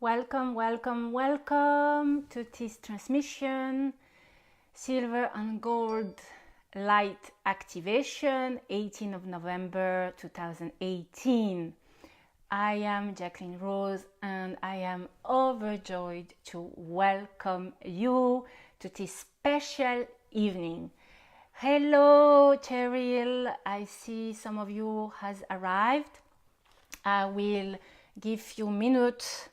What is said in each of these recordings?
Welcome, welcome, welcome to this transmission, Silver and Gold Light Activation, 18th of November 2018. I am Jacqueline Rose and I am overjoyed to welcome you to this special evening. Hello, Cheryl. I see some of you has arrived. I will give you minutes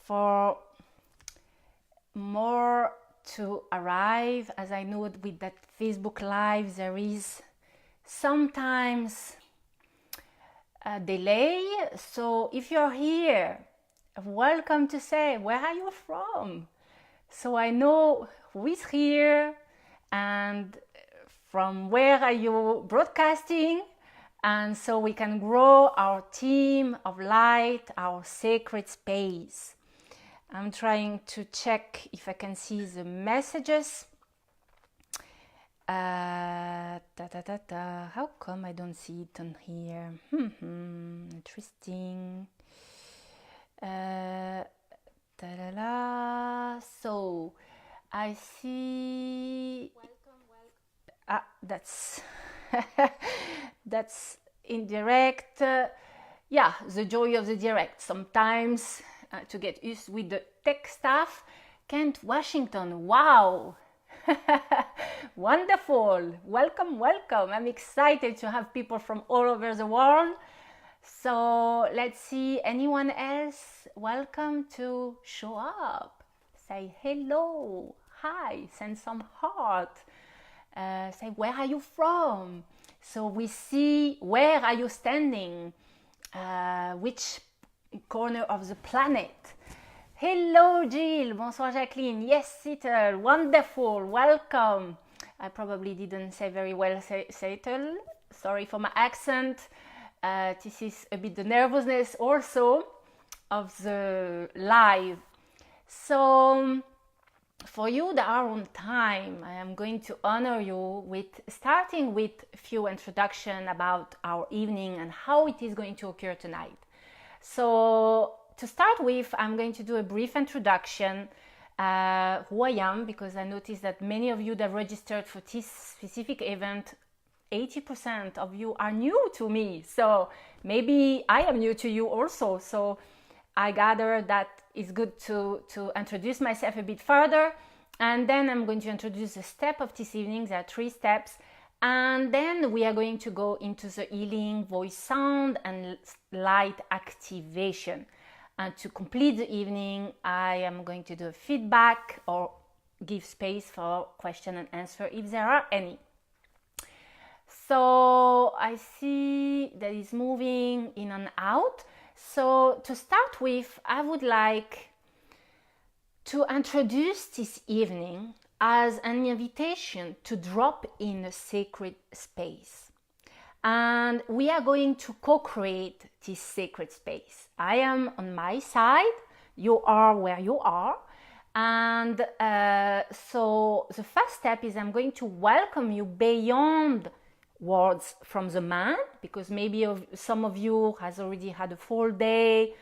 for more to arrive, as I know with that Facebook Live there is sometimes a delay. So if you're here, welcome to say, where are you from? So I know who is here and from where are you broadcasting, and so we can grow our team of light, our sacred space. I'm trying to check if I can see the messages. How come I don't see it on here? Interesting. So I see. That's that's indirect. Yeah, the joy of the direct. Sometimes to get used with the tech stuff. Kent, Washington, wow. Wonderful. Welcome, welcome. I'm excited to have people from all over the world. So let's see, anyone else welcome to show up. Say hello, hi, send some heart. Say, where are you from? So we see, where are you standing? Which corner of the planet? Hello, Jill. Bonsoir, Jacqueline. Yes, Seattle. Wonderful. Welcome. I probably didn't say very well Seattle. Sorry for my accent. This is a bit the nervousness also of the live. So for you that are on time, I am going to honor you with starting with a few introduction about our evening and how it is going to occur tonight. So to start with, I'm going to do a brief introduction, who I am, because I noticed that many of you that registered for this specific event, 80% of you are new to me. So maybe I am new to you also. So I gather that it's good to introduce myself a bit further. And then I'm going to introduce the step of this evening. There are 3 steps. And then we are going to go into the healing, voice sound, and light activation. And to complete the evening, I am going to do a feedback or give space for question and answer if there are any. So I see that it's moving in and out. So to start with, I would like to introduce this evening as an invitation to drop in a sacred space. And we are going to co-create this sacred space. I am on my side, you are where you are. And so the first step is I'm going to welcome you beyond words from the mind, because maybe some of you has already had a full day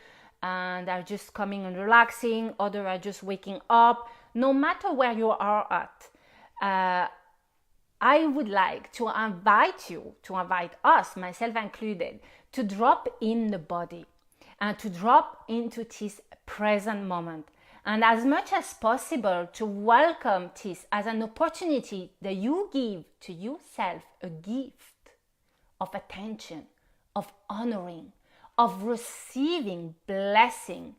and are just coming and relaxing, others are just waking up. No matter where you are at, I would like to invite us, myself included, to drop in the body and to drop into this present moment. And as much as possible to welcome this as an opportunity that you give to yourself, a gift of attention, of honoring, of receiving blessing,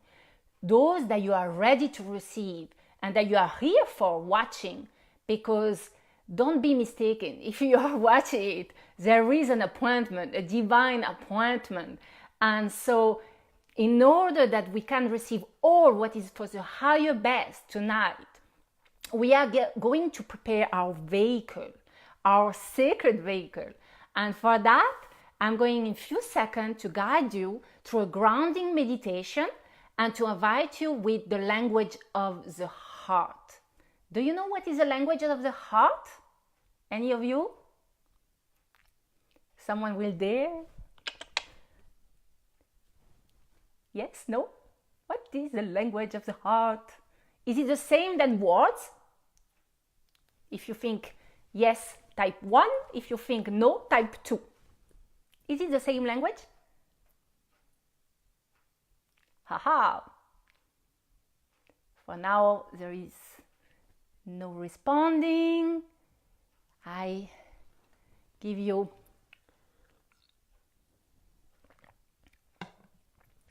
those that you are ready to receive and that you are here for watching. Because don't be mistaken, if you are watching it, there is an appointment, a divine appointment. And so in order that we can receive all what is for the higher best tonight, we are going to prepare our vehicle, our sacred vehicle. And for that, I'm going in a few seconds to guide you through a grounding meditation and to invite you with the language of the heart. Do you know what is the language of the heart? Any of you? Someone will dare? Yes? No? What is the language of the heart? Is it the same than words? If you think yes, type 1. If you think no, type 2. Is it the same language? Haha. For now, there is no responding. I give you.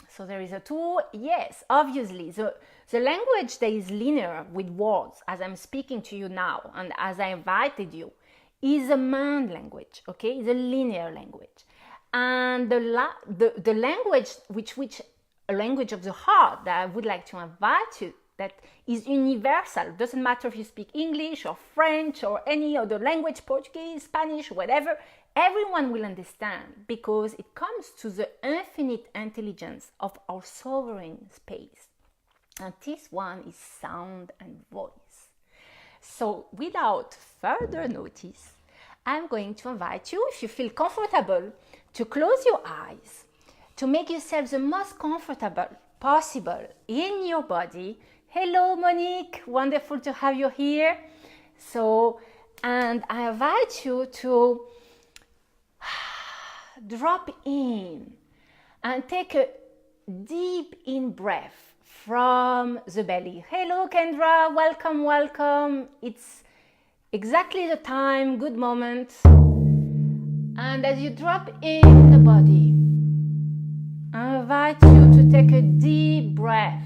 So there is a 2. Yes, obviously. The language that is linear with words, as I'm speaking to you now, and as I invited you, is a mind language, okay? It's a linear language. And the language, which a language of the heart that I would like to invite you, that is universal. Doesn't matter if you speak English or French or any other language, Portuguese, Spanish, whatever, everyone will understand, because it comes to the infinite intelligence of our sovereign space. And this one is sound and voice. So without further notice, I'm going to invite you, if you feel comfortable, to close your eyes, to make yourself the most comfortable possible in your body. Hello, Monique. Wonderful to have you here. And I invite you to drop in and take a deep in breath from the belly. Hello, Kendra. Welcome. It's exactly the time, good moment. And as you drop in the body, I invite you to take a deep breath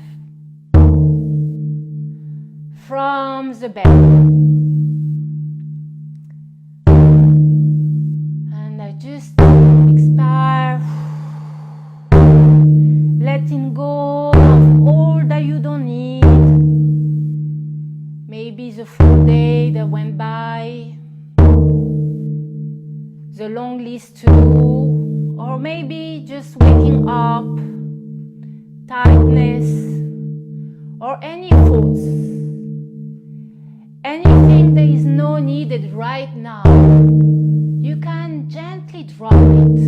from the belly. And I just expire, letting go of all that you don't need. Maybe the full day that went by, the long list to do, or maybe just waking up, tiredness, or any thoughts. Anything that is not needed right now, you can gently drop it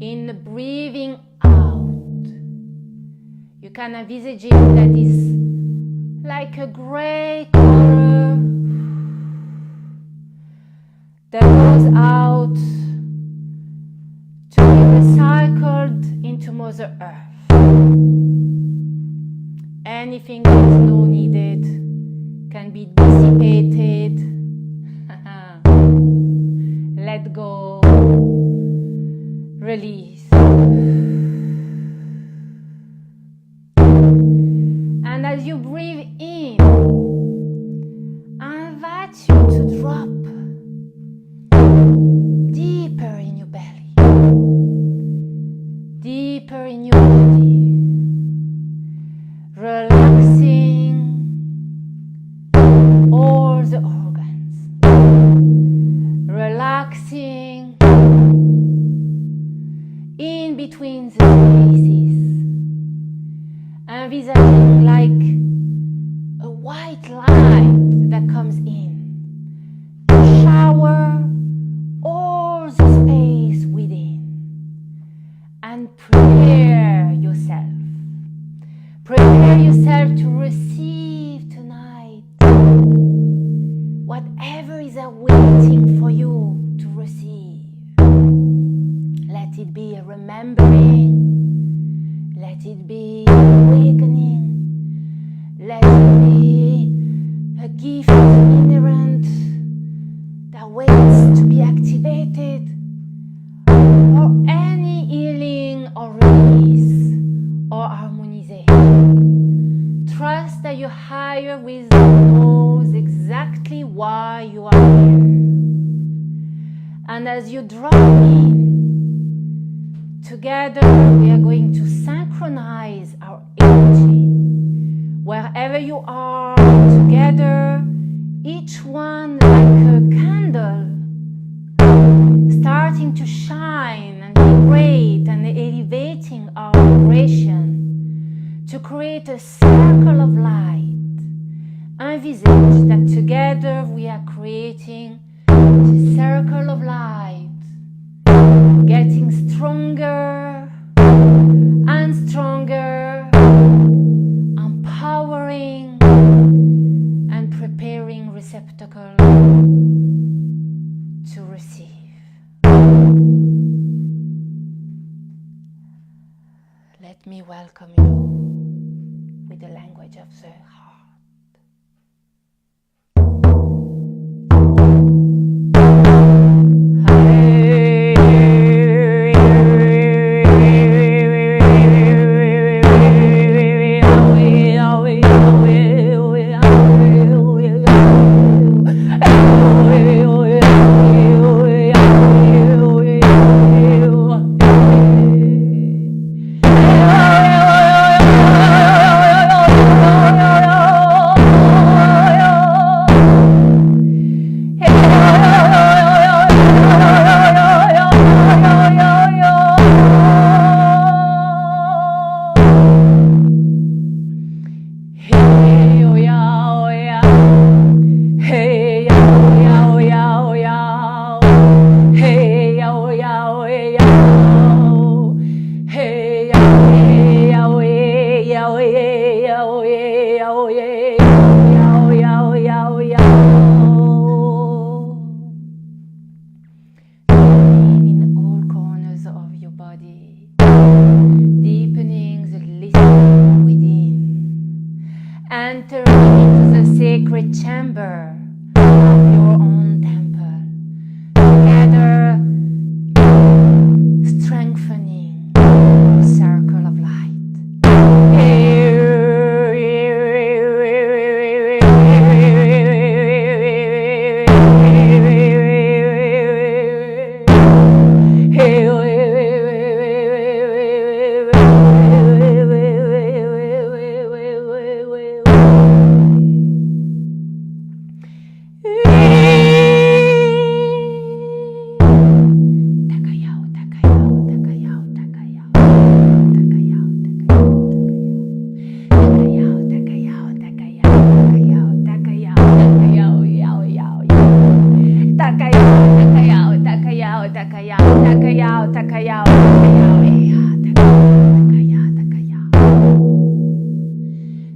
in the breathing out. You can envisage it that is like a gray color that goes out to be recycled into Mother Earth. Anything that is not needed can be dissipated. Let go, release. And as you breathe in, I invite you to drop deeper in your belly, deeper in your body, relaxing all the organs, relaxing in between the spaces, envisaging like a white light that comes in to shower all the space within, and prepare yourself to receive tonight whatever is awaiting for you to receive. Let it be a remembering, let it be awakening, let it be a gift inherent that waits to be activated, or any healing or release or harmonization. Trust that your higher wisdom knows exactly why you are here. And as you drop in, together we are going to synchronize our energy. Wherever you are, together, each one like a candle, starting to shine and vibrate and elevating our vibration to create a circle of light. Envisage that together we are creating a circle of light, getting stronger and stronger let me welcome you with the language of the heart. Entering into the sacred chamber of your own temple, together strengthening your circle of light.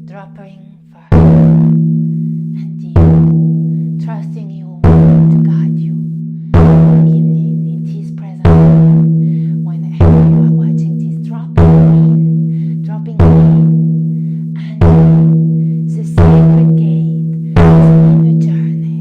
Dropping further and deep, trusting you to guide you evening in this present moment. Whenever you are watching this, dropping in, and the sacred gate is in a journey.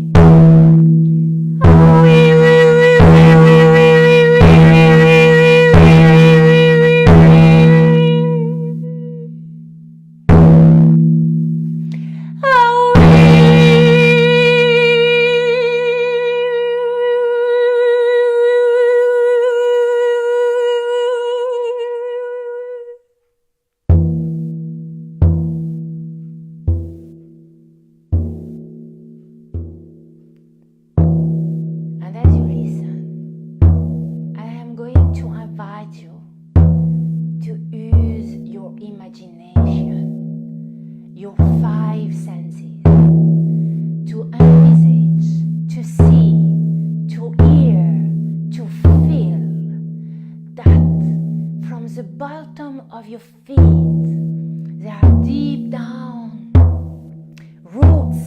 Your five senses to envisage, to see, to hear, to feel that from the bottom of your feet there are deep down roots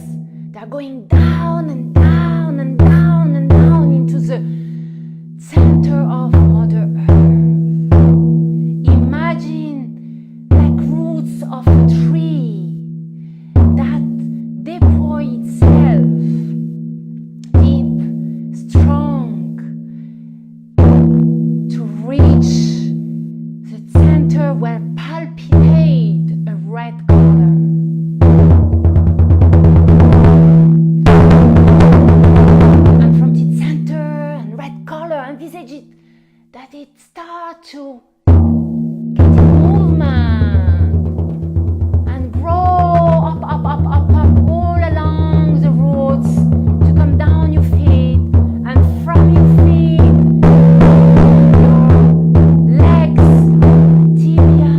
that are going down and down and down and down into the center of Mother Earth. Imagine like roots of a tree that deploy itself deep, strong, to reach the center where palpitate a red color. And from the center and red color, envisage it that it starts to get in movement and grow up all along the roots to come down your feet, and from your feet, your legs, tibia,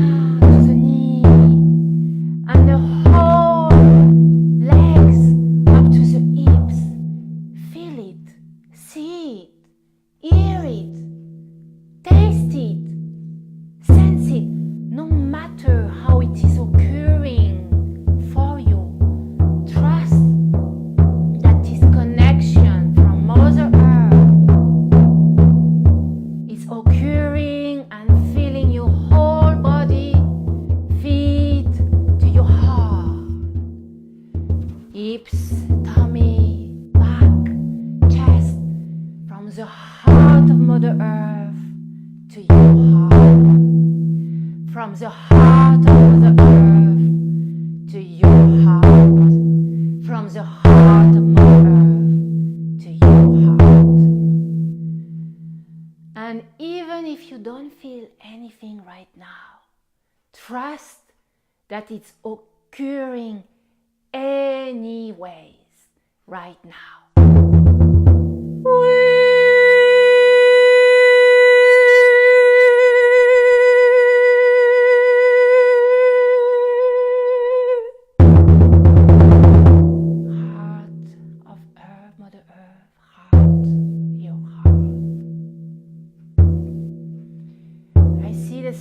from the heart of the earth to your heart, from the heart of Mother Earth to your heart. And even if you don't feel anything right now, trust that it's occurring anyways right now.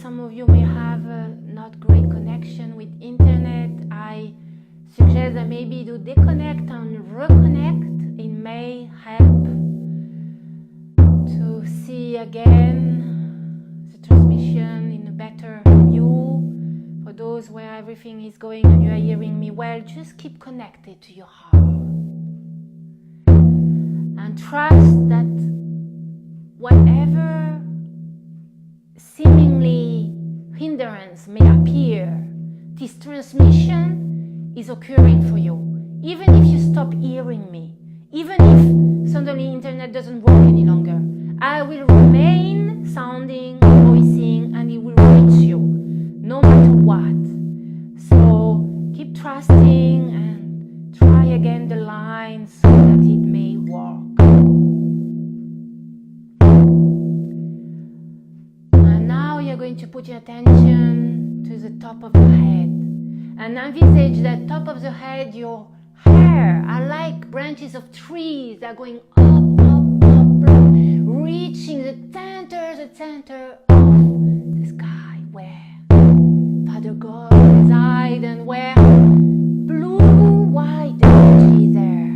Some of you may have a not great connection with internet. I suggest that maybe you disconnect and reconnect. It may help to see again the transmission in a better view. For those where everything is going and you are hearing me well, just keep connected to your heart and trust that whatever seemingly hindrance may appear, this transmission is occurring for you. Even if you stop hearing me, even if suddenly internet doesn't work any longer, I will remain sounding, voicing, and it will reach you no matter what. So keep trusting and try again the line so that it may work. You're going to put your attention to the top of your head and envisage that top of the head, your hair are like branches of trees that are going up, reaching the center of the sky where Father God resides and where blue, white energy is there.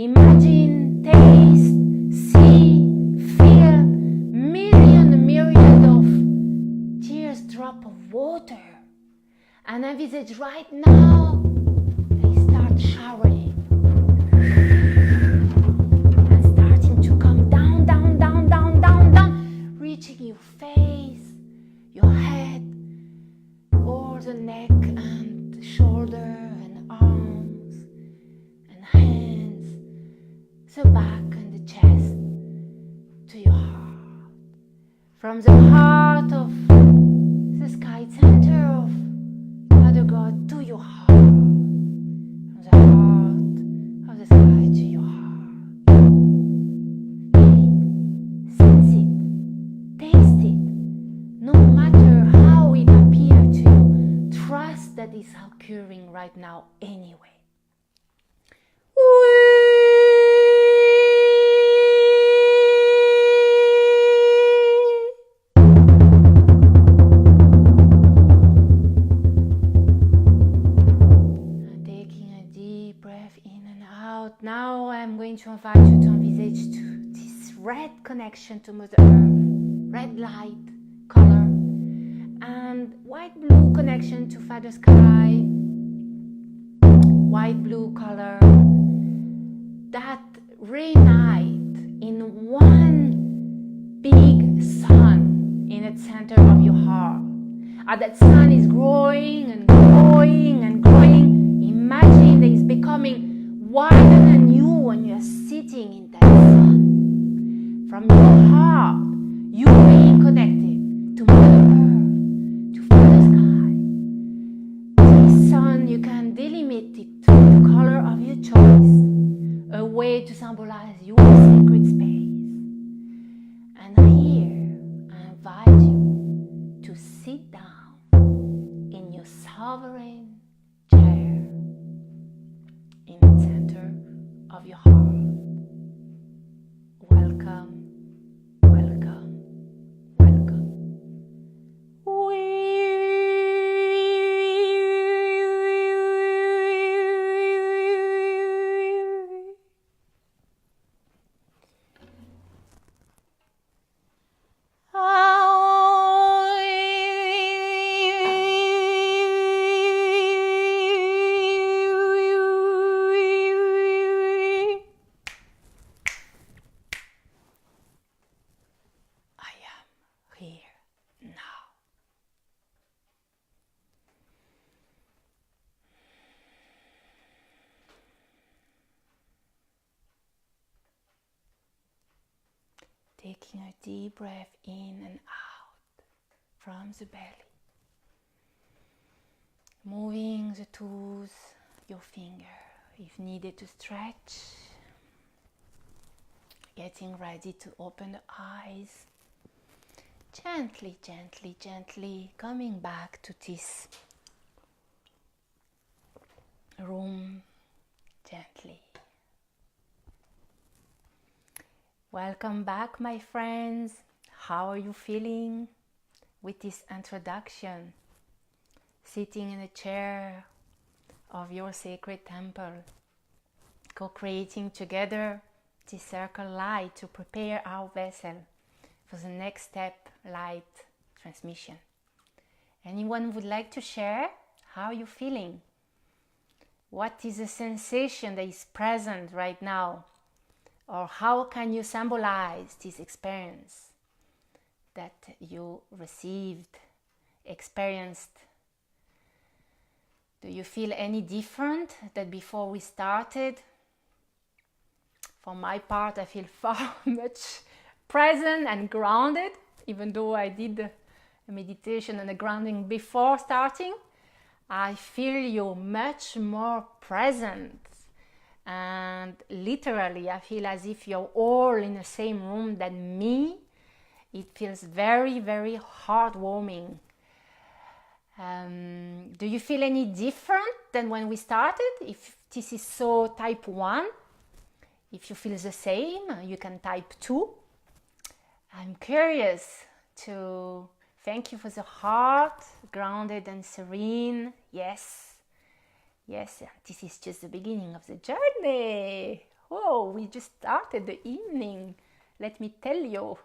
Imagine, taste, see, feel drop of water, and envisage right now they start showering and starting to come down, reaching your face, your head, all the neck and the shoulder and arms and hands, the back and the chest to your heart. From the heart of the sky center of Father God to your heart, from the heart of the sky to your heart. Feel it, sense it, taste it, no matter how it appears to you, trust that it's occurring right now anyway. Now I'm going to invite you to envisage this red connection to Mother Earth, red light, color, and white-blue connection to Father Sky, white-blue color, that reunite in one big sun in the center of your heart. As that sun is growing and growing and growing, imagine that it's becoming wider than you when you're sitting in that sun. From your heart, you being connected to Mother Earth, to Father Sky. This sun, you can delimit it to the color of your choice, a way to symbolize your sacred space. And here, I invite you to sit down in your sovereign chair in the center of your heart. Welcome, welcome, welcome. Taking a deep breath in and out from the belly. Moving the toes, your finger, if needed to stretch. Getting ready to open the eyes. Gently, gently, gently coming back to this room. Gently. Welcome back, my friends. How are you feeling with this introduction? Sitting in a chair of your sacred temple, co-creating together this circle light to prepare our vessel for the next step, light transmission. Anyone would like to share how you're feeling? What is the sensation that is present right now? Or how can you symbolize this experience that you received, experienced? Do you feel any different than before we started? For my part, I feel far much present and grounded, even though I did a meditation and a grounding before starting. I feel you much more present, and literally I feel as if you're all in the same room than me. It feels very, very heartwarming. Do you feel any different than when we started? If this is so, type 1. If you feel the same, you can type 2. I'm curious to thank you for the heart, grounded and serene. Yes, yes, this is just the beginning of the journey. Oh, we just started the evening. Let me tell you,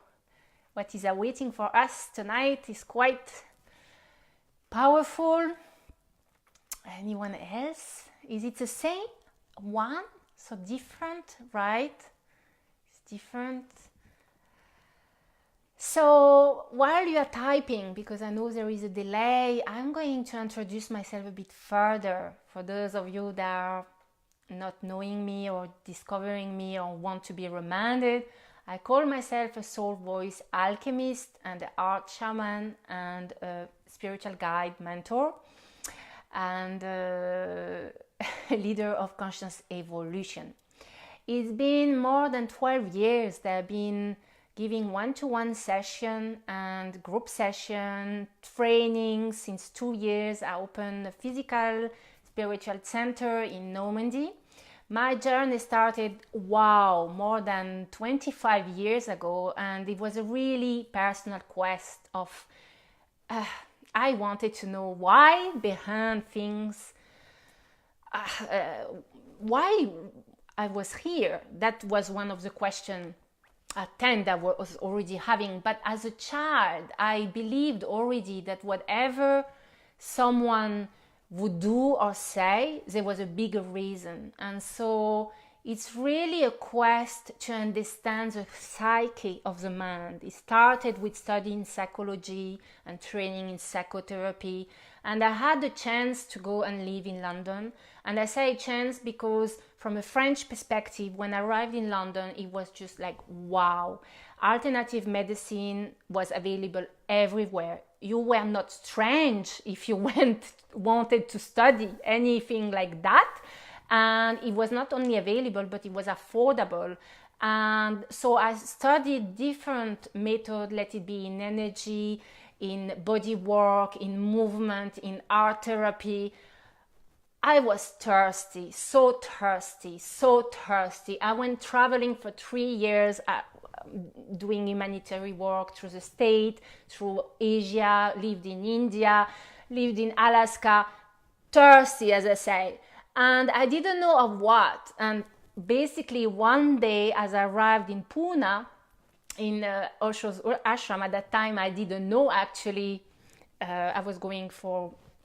what is awaiting for us tonight is quite powerful. Anyone else? Is it the same? One? So different, right? It's different. So while you are typing, because I know there is a delay, I'm going to introduce myself a bit further for those of you that are not knowing me or discovering me or want to be reminded. I call myself a soul voice alchemist and an art shaman and a spiritual guide mentor and a leader of conscious evolution. It's been more than 12 years that I've been giving one-to-one session and group session training. Since 2 years, I opened a physical spiritual center in Normandy. My journey started, more than 25 years ago, and it was a really personal quest of, I wanted to know why behind things, why I was here. That was one of the questions at 10 that I was already having. But as a child, I believed already that whatever someone would do or say, there was a bigger reason. And so it's really a quest to understand the psyche of the mind. It started with studying psychology and training in psychotherapy. And I had the chance to go and live in London. And I say chance because from a French perspective, when I arrived in London, it was just like, wow. Alternative medicine was available everywhere. You were not strange if you wanted to study anything like that. And it was not only available, but it was affordable. And so I studied different methods, let it be in energy, in body work, in movement, in art therapy. I was thirsty, so thirsty, so thirsty. I went traveling for 3 years, doing humanitarian work through the state, through Asia, lived in India, lived in Alaska, thirsty, as I say. And I didn't know of what. And basically one day as I arrived in Pune, in Osho's ashram, at that time I didn't know actually,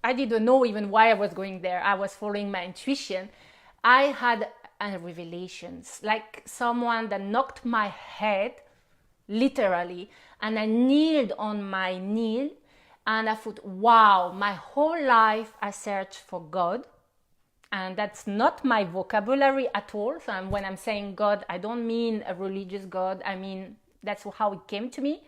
I didn't know even why I was going there. I was following my intuition. I had revelations, like someone that knocked my head, literally, and I kneeled on my knee, and I thought, wow, my whole life I searched for God, and that's not my vocabulary at all. So when I'm saying God, I don't mean a religious God, I mean That's how it came to me.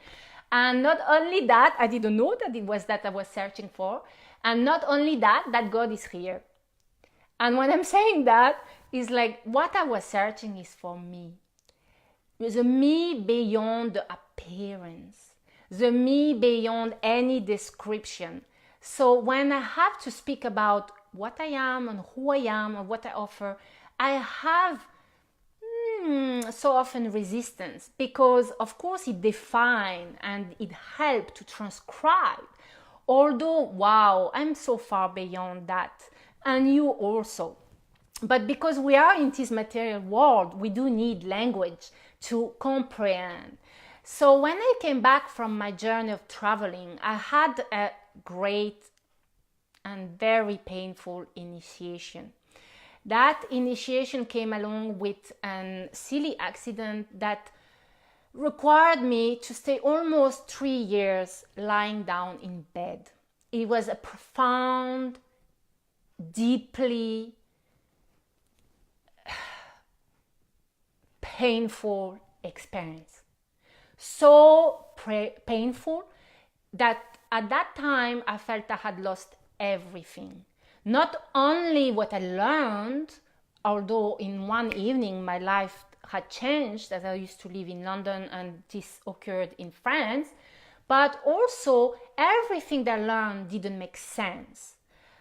And not only that, I didn't know that it was that I was searching for. And not only that, that God is here. And when I'm saying that, it's like what I was searching is for me. The me beyond the appearance. The me beyond any description. So when I have to speak about what I am and who I am and what I offer, I have so often resistance, because of course it defines and it helps to transcribe. Although, wow, I'm so far beyond that, and you also. But because we are in this material world, we do need language to comprehend. So when I came back from my journey of traveling, I had a great and very painful initiation. That initiation came along with a silly accident that required me to stay almost 3 years lying down in bed. It was a profound, deeply painful experience. So painful that at that time I felt I had lost everything. Not only what I learned, although in one evening my life had changed, as I used to live in London and this occurred in France, but also everything that I learned didn't make sense.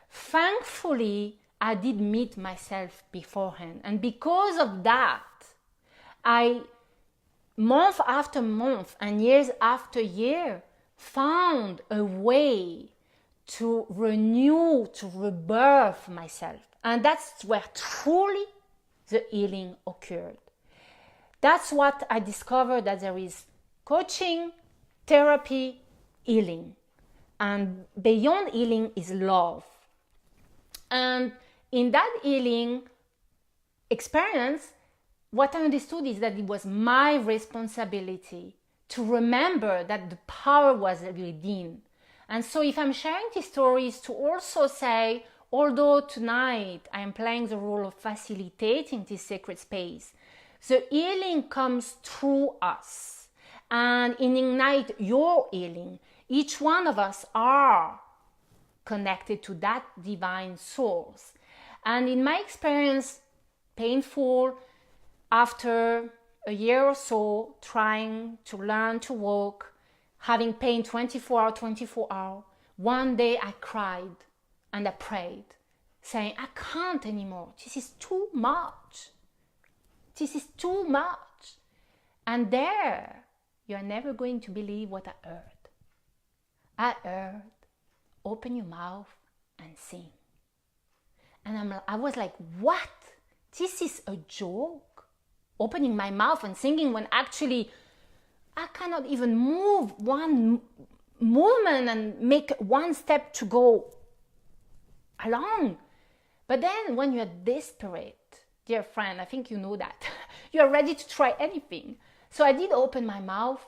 Thankfully, I did meet myself beforehand, and because of that, I, month after month and years after year, found a way to renew, to rebirth myself. And that's where truly the healing occurred. That's what I discovered, that there is coaching, therapy, healing. And beyond healing is love. And in that healing experience, what I understood is that it was my responsibility to remember that the power was within. And so if I'm sharing these stories, to also say, although tonight I am playing the role of facilitating this sacred space, the healing comes through us. And in Ignite Your Healing, each one of us are connected to that divine source. And in my experience, painful, after a year or so trying to learn to walk, having pain 24 hours, one day I cried and I prayed, saying, I can't anymore. This is too much. This is too much. And there, you're never going to believe what I heard. I heard, open your mouth and sing. And I was like, what? This is a joke? Opening my mouth and singing when actually I cannot even move one movement and make one step to go along. But then when you're desperate, dear friend, I think you know that, you're ready to try anything. So I did open my mouth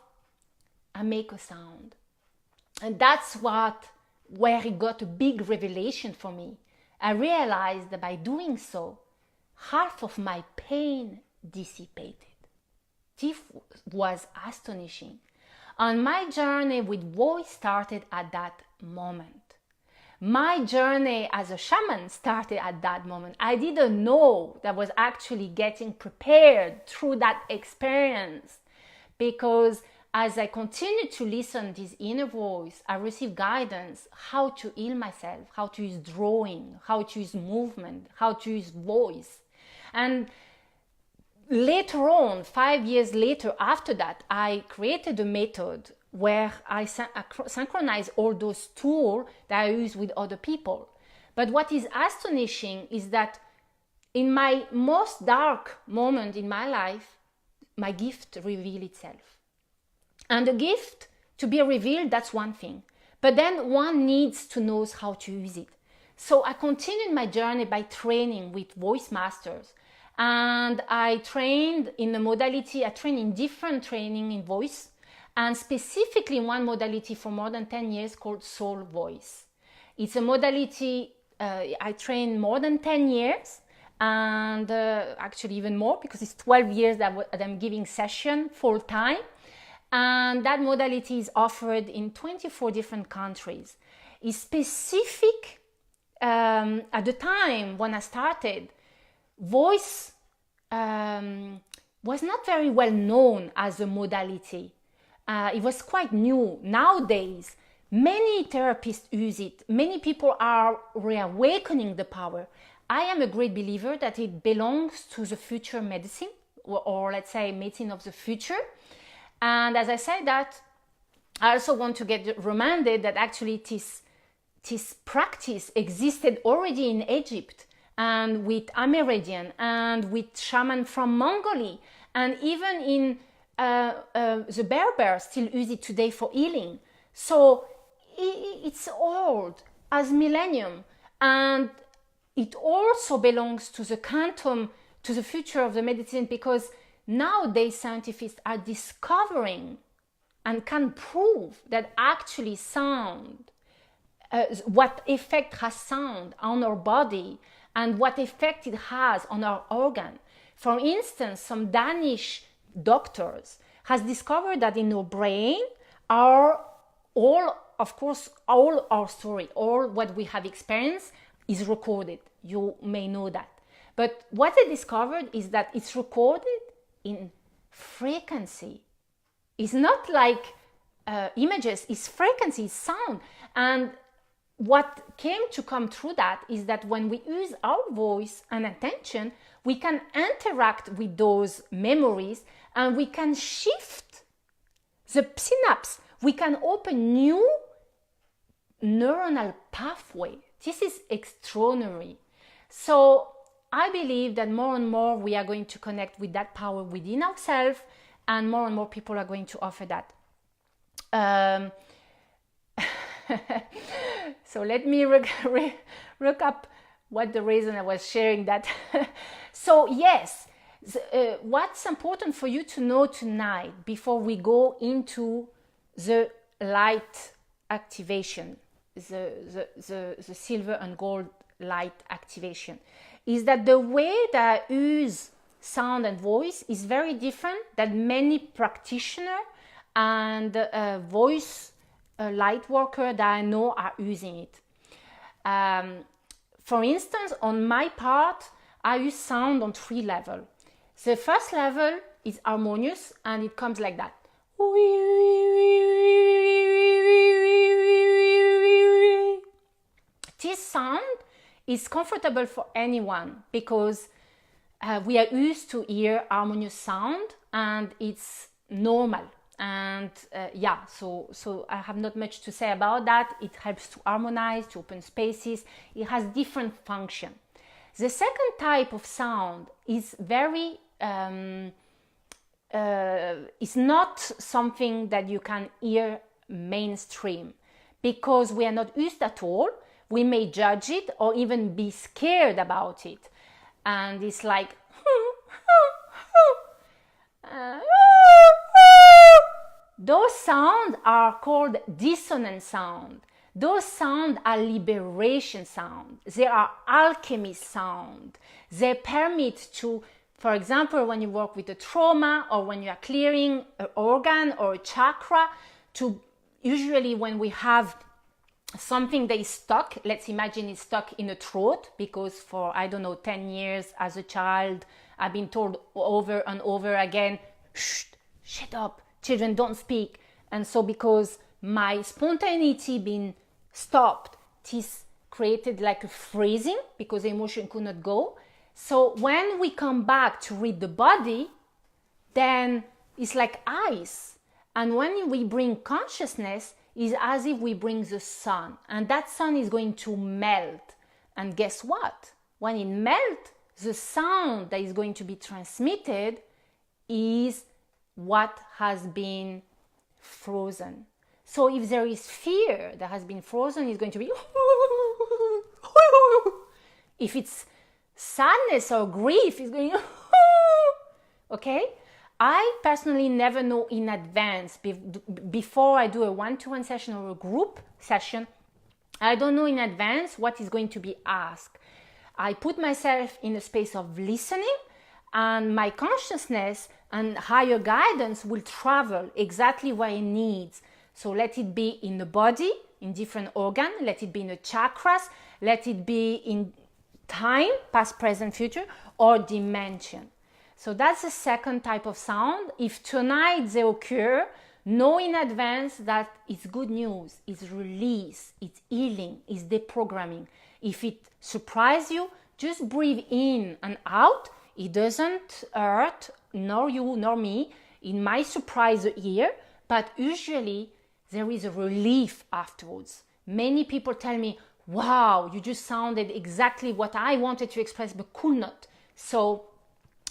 and make a sound. And that's where it got a big revelation for me. I realized that by doing so, half of my pain dissipated. This was astonishing. And my journey with voice started at that moment. My journey as a shaman started at that moment. I didn't know that I was actually getting prepared through that experience, because as I continued to listen to this inner voice, I received guidance how to heal myself, how to use drawing, how to use movement, how to use voice. And later on, 5 years later after that, I created a method where I synchronize all those tools that I use with other people. But what is astonishing is that in my most dark moment in my life, my gift revealed itself. And the gift to be revealed, that's one thing. But then one needs to know how to use it. So I continued my journey by training with voice masters. And I trained in a modality, I trained in different training in voice, and specifically one modality for more than 10 years called Soul Voice. It's a modality I trained more than 10 years, and actually even more, because it's 12 years that I'm giving session full time. And that modality is offered in 24 different countries. It's specific. At the time when I started, voice was not very well known as a modality. It was quite new. Nowadays, many therapists use it. Many people are reawakening the power. I am a great believer that it belongs to the future medicine, or let's say medicine of the future. And as I said that, I also want to get reminded that actually this practice existed already in Egypt, and with Amerindian, and with shaman from Mongolia, and even in the Berbers still use it today for healing. So it's old as millennium, and it also belongs to the quantum, to the future of the medicine, because nowadays scientists are discovering and can prove that actually sound, what effect has sound on our body and what effect it has on our organ. For instance, some Danish doctors has discovered that in our brain are all our story, all what we have experienced is recorded. You may know that. But what they discovered is that it's recorded in frequency. It's not like images, it's frequency, it's sound. And what came to come through that is that when we use our voice and attention, we can interact with those memories and we can shift the synapse. We can open new neuronal pathway. This is extraordinary. So I believe that more and more we are going to connect with that power within ourselves, and more people are going to offer that. So let me recap what the reason I was sharing that. So yes, what's important for you to know tonight before we go into the light activation, the silver and gold light activation, is that the way that I use sound and voice is very different than many practitioners and voice light worker that I know are using it. For instance, on my part, I use sound on 3 levels. The first level is harmonious, and it comes like that. This sound is comfortable for anyone because we are used to hear harmonious sound, and it's normal. And so I have not much to say about that. It helps to harmonize, to open spaces. It has different function. The second type of sound is very is not something that you can hear mainstream, because we are not used at all. We may judge it or even be scared about it. And it's like those sounds are called dissonant sound. Those sounds are liberation sound. They are alchemy sound. They permit to, for example, when you work with a trauma or when you are clearing an organ or a chakra, to usually when we have something that is stuck, let's imagine it's stuck in the throat, because for, 10 years as a child, I've been told over and over again, shut up, children don't speak. And so because my spontaneity being stopped, this created like a freezing because the emotion could not go. So when we come back to read the body, then it's like ice. And when we bring consciousness, it's as if we bring the sun. And that sun is going to melt. And guess what? When it melts, the sound that is going to be transmitted is what has been frozen. So if there is fear that has been frozen, it's going to be if it's sadness or grief, it's going okay? I personally never know in advance before I do a one-to-one session or a group session. I don't know in advance what is going to be asked. I put myself in a space of listening, and my consciousness and higher guidance will travel exactly where it needs. So let it be in the body, in different organs, let it be in the chakras, let it be in time, past, present, future, or dimension. So that's the second type of sound. If tonight they occur, know in advance that it's good news, it's release, it's healing, it's deprogramming. If it surprises you, just breathe in and out. It doesn't hurt, nor you nor me. It might surprise the ear, but usually there is a relief afterwards. Many people tell me, wow, you just sounded exactly what I wanted to express but could not. So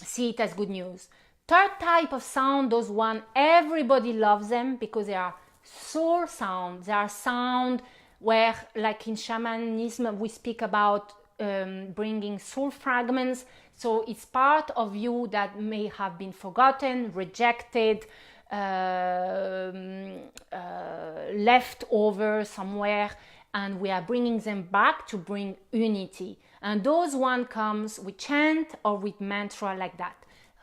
see it as good news. Third type of sound, those one, everybody loves them because they are soul sound. They are sound where, like in shamanism, we speak about bringing soul fragments. So it's part of you that may have been forgotten, rejected, left over somewhere, and we are bringing them back to bring unity. And those one comes with chant or with mantra like that.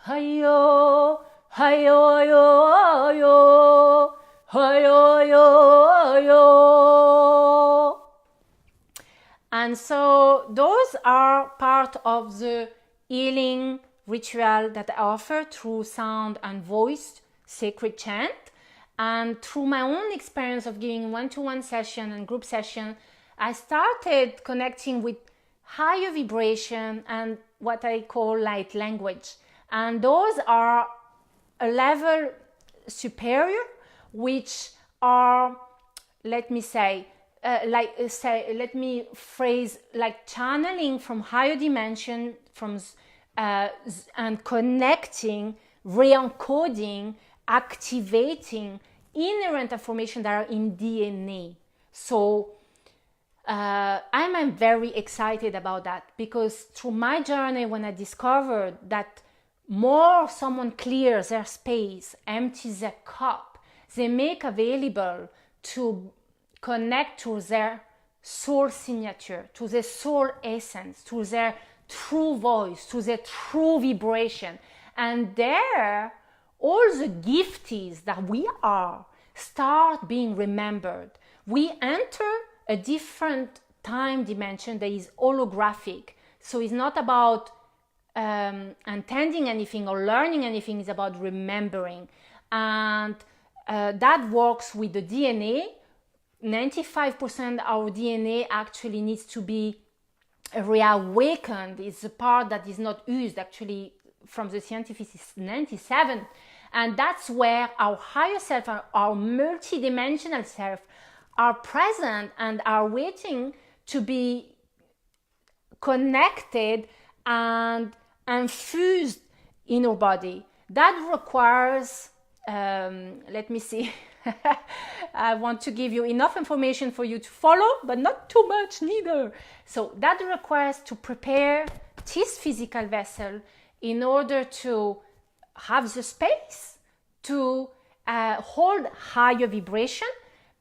Hayo, hayo, yo, yo, hayo, yo, yo. And so those are part of the healing ritual that I offer through sound and voiced sacred chant. And through my own experience of giving one-to-one session and group session, I started connecting with higher vibration and what I call light language. And those are a level superior, which are, let me phrase like channeling from higher dimension, and connecting, re-encoding, activating inherent information that are in DNA. So I'm very excited about that, because through my journey, when I discovered that more someone clears their space, empties their cup, they make available to connect to their soul signature, to their soul essence, to their true voice, to their true vibration. And there, all the gifties that we are start being remembered. We enter a different time dimension that is holographic. So it's not about intending anything or learning anything, it's about remembering. And that works with the DNA. 95% of our DNA actually needs to be reawakened. It's the part that is not used. Actually, from the scientific, is 97. And that's where our higher self, our multidimensional self, are present and are waiting to be connected and infused in our body. That requires, let me see, I want to give you enough information for you to follow, but not too much neither. So that requires to prepare this physical vessel in order to have the space to hold higher vibration,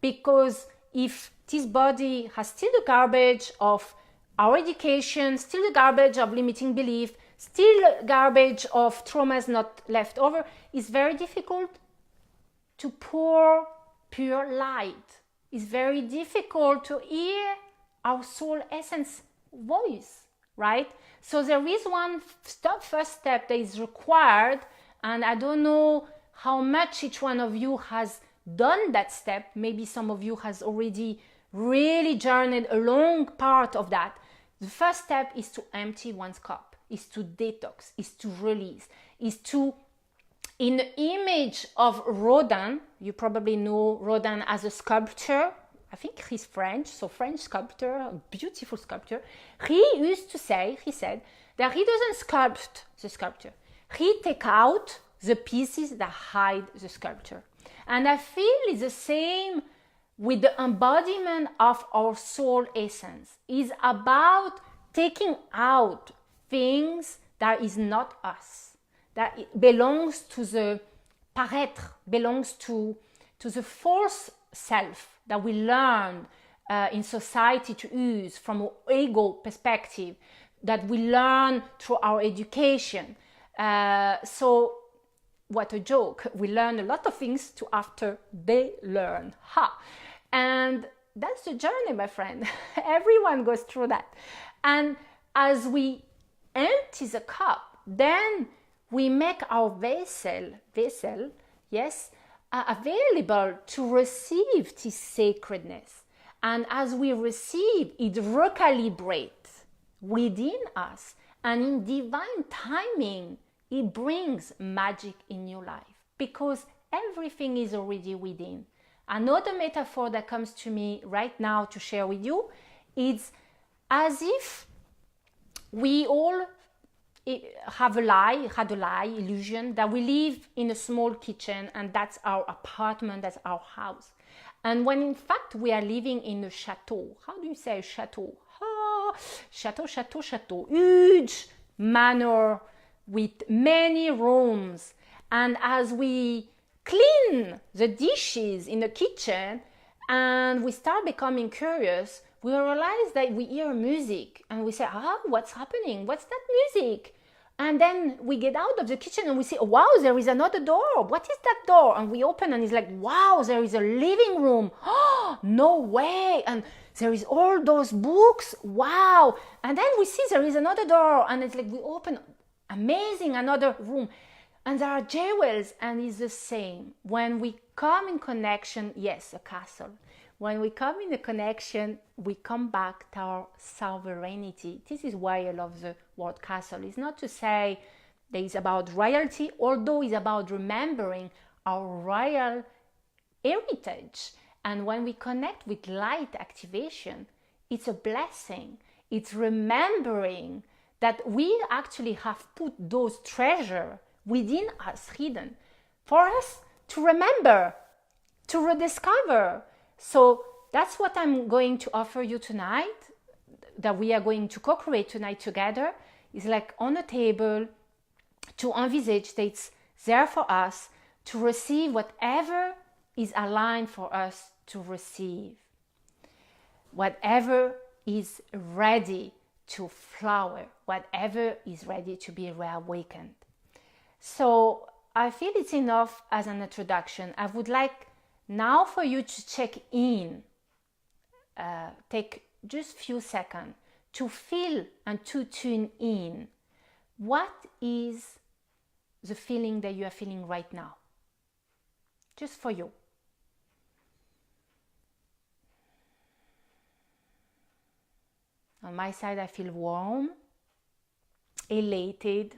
because if this body has still the garbage of our education, still the garbage of limiting belief, still garbage of traumas not left over, it's very difficult to pour pure light. It's very difficult to hear our soul essence voice, right? So there is one first step that is required, and I don't know how much each one of you has done that step. Maybe some of you has already really journeyed a long part of that. The first step is to empty one's cup, is to detox, is to release, is to, in the image of Rodin, you probably know Rodin as a sculptor. I think he's French, so French sculptor, a beautiful sculptor. He said that he doesn't sculpt the sculpture. He take out the pieces that hide the sculpture. And I feel it's the same with the embodiment of our soul essence. It's about taking out things that is not us, that it belongs to the paraître, belongs to the false self that we learn in society to use from an ego perspective, that we learn through our education. So what a joke. We learn a lot of things to after they learn. Ha! And that's the journey, my friend. Everyone goes through that. And as we empty the cup, then we make our vessel, yes, available to receive this sacredness. And as we receive, it recalibrates within us. And in divine timing, it brings magic in your life because everything is already within. Another metaphor that comes to me right now to share with you is as if we all had a lie, illusion that we live in a small kitchen and that's our apartment, that's our house. And when in fact we are living in a chateau. How do you say chateau? Chateau. Huge manor with many rooms. And as we clean the dishes in the kitchen and we start becoming curious, we realize that we hear music and we say, what's happening? What's that music? And then we get out of the kitchen and we say, wow, there is another door. What is that door? And we open and it's like, wow, there is a living room. Oh, no way. And there is all those books. Wow. And then we see there is another door and it's like we open, amazing, another room. And there are jewels and it's the same. When we come in connection, yes, a castle. When we come in a connection, we come back to our sovereignty. This is why I love the word castle. It's not to say that it's about royalty, although it's about remembering our royal heritage. And when we connect with light activation, it's a blessing. It's remembering that we actually have put those treasures within us hidden for us to remember, to rediscover. So that's what I'm going to offer you tonight, that we are going to co-create tonight together, is like on a table to envisage that it's there for us to receive whatever is aligned for us to receive, whatever is ready to flower, whatever is ready to be reawakened. So I feel it's enough as an introduction. I would like now for you to check in, take just a few seconds to feel and to tune in. What is the feeling that you are feeling right now? Just for you. On my side, I feel warm, elated,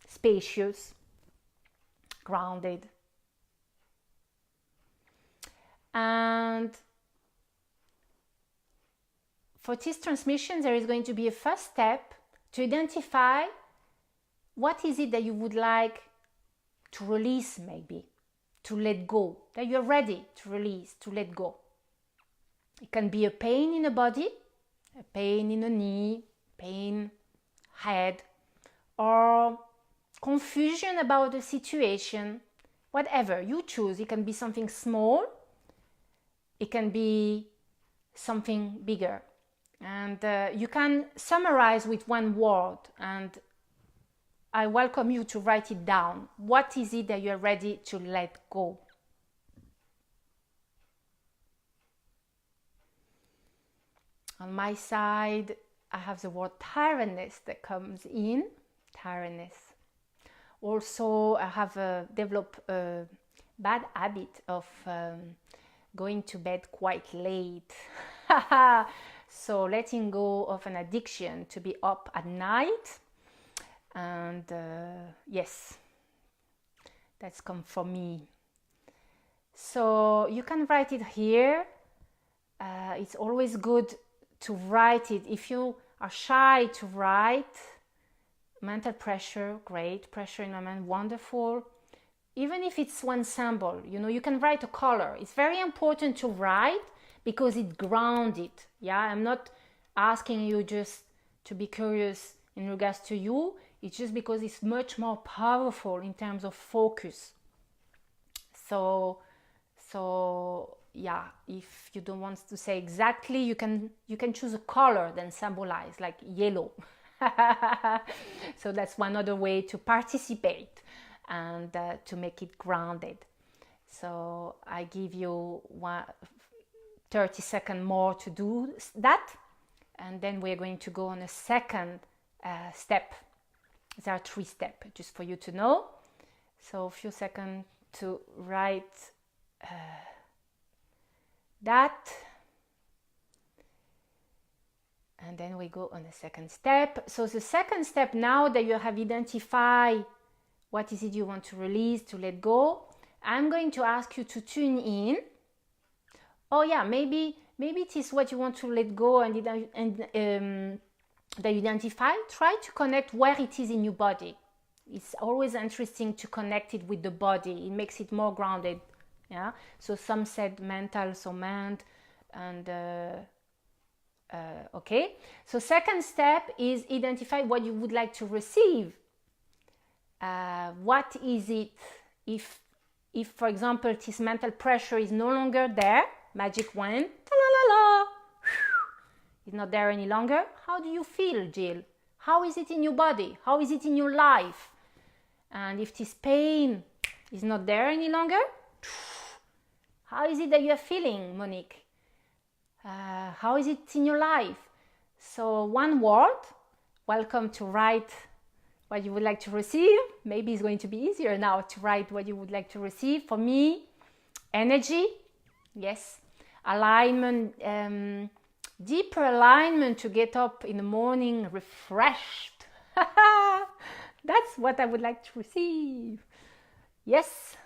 spacious, grounded. And for this transmission, there is going to be a first step to identify what is it that you would like to release, maybe, to let go, that you're ready to release, to let go. It can be a pain in the body, a pain in the knee, pain, head, or confusion about the situation, whatever you choose. It can be something small, it can be something bigger. And you can summarize with one word, and I welcome you to write it down. What is it that you're ready to let go? On my side, I have the word tiredness that comes in. Tiredness. Also, I have developed a bad habit of going to bed quite late. So letting go of an addiction to be up at night. And yes, that's come from me. So you can write it here. It's always good to write it. If you are shy to write, mental pressure, great. Pressure in my mind, wonderful. Even if it's one symbol, you can write a color. It's very important to write because it grounds it. Yeah, I'm not asking you just to be curious in regards to you. It's just because it's much more powerful in terms of focus. So yeah, if you don't want to say exactly, you can choose a color then symbolize, like yellow. So that's one other way to participate. and to make it grounded. So I give you 30 seconds more to do that, and then we're going to go on a second step. There are 3 steps, just for you to know. So a few seconds to write that. And then we go on the second step. So the second step, now that you have identified what is it you want to release, to let go, I'm going to ask you to tune in. Oh yeah, maybe it is what you want to let go and that you identify. Try to connect where it is in your body. It's always interesting to connect it with the body. It makes it more grounded. Yeah. So some said mental, so mind, and okay. So second step is identify what you would like to receive. What is it? If for example this mental pressure is no longer there, magic wand, ta-la-la-la, it's not there any longer. How do you feel, Jill? How is it in your body? How is it in your life? And if this pain is not there any longer, how is it that you are feeling, Monique? How is it in your life? So one word, welcome to write what you would like to receive. Maybe it's going to be easier now to write what you would like to receive. For me, energy, yes. Alignment, deeper alignment to get up in the morning refreshed. That's what I would like to receive. Yes.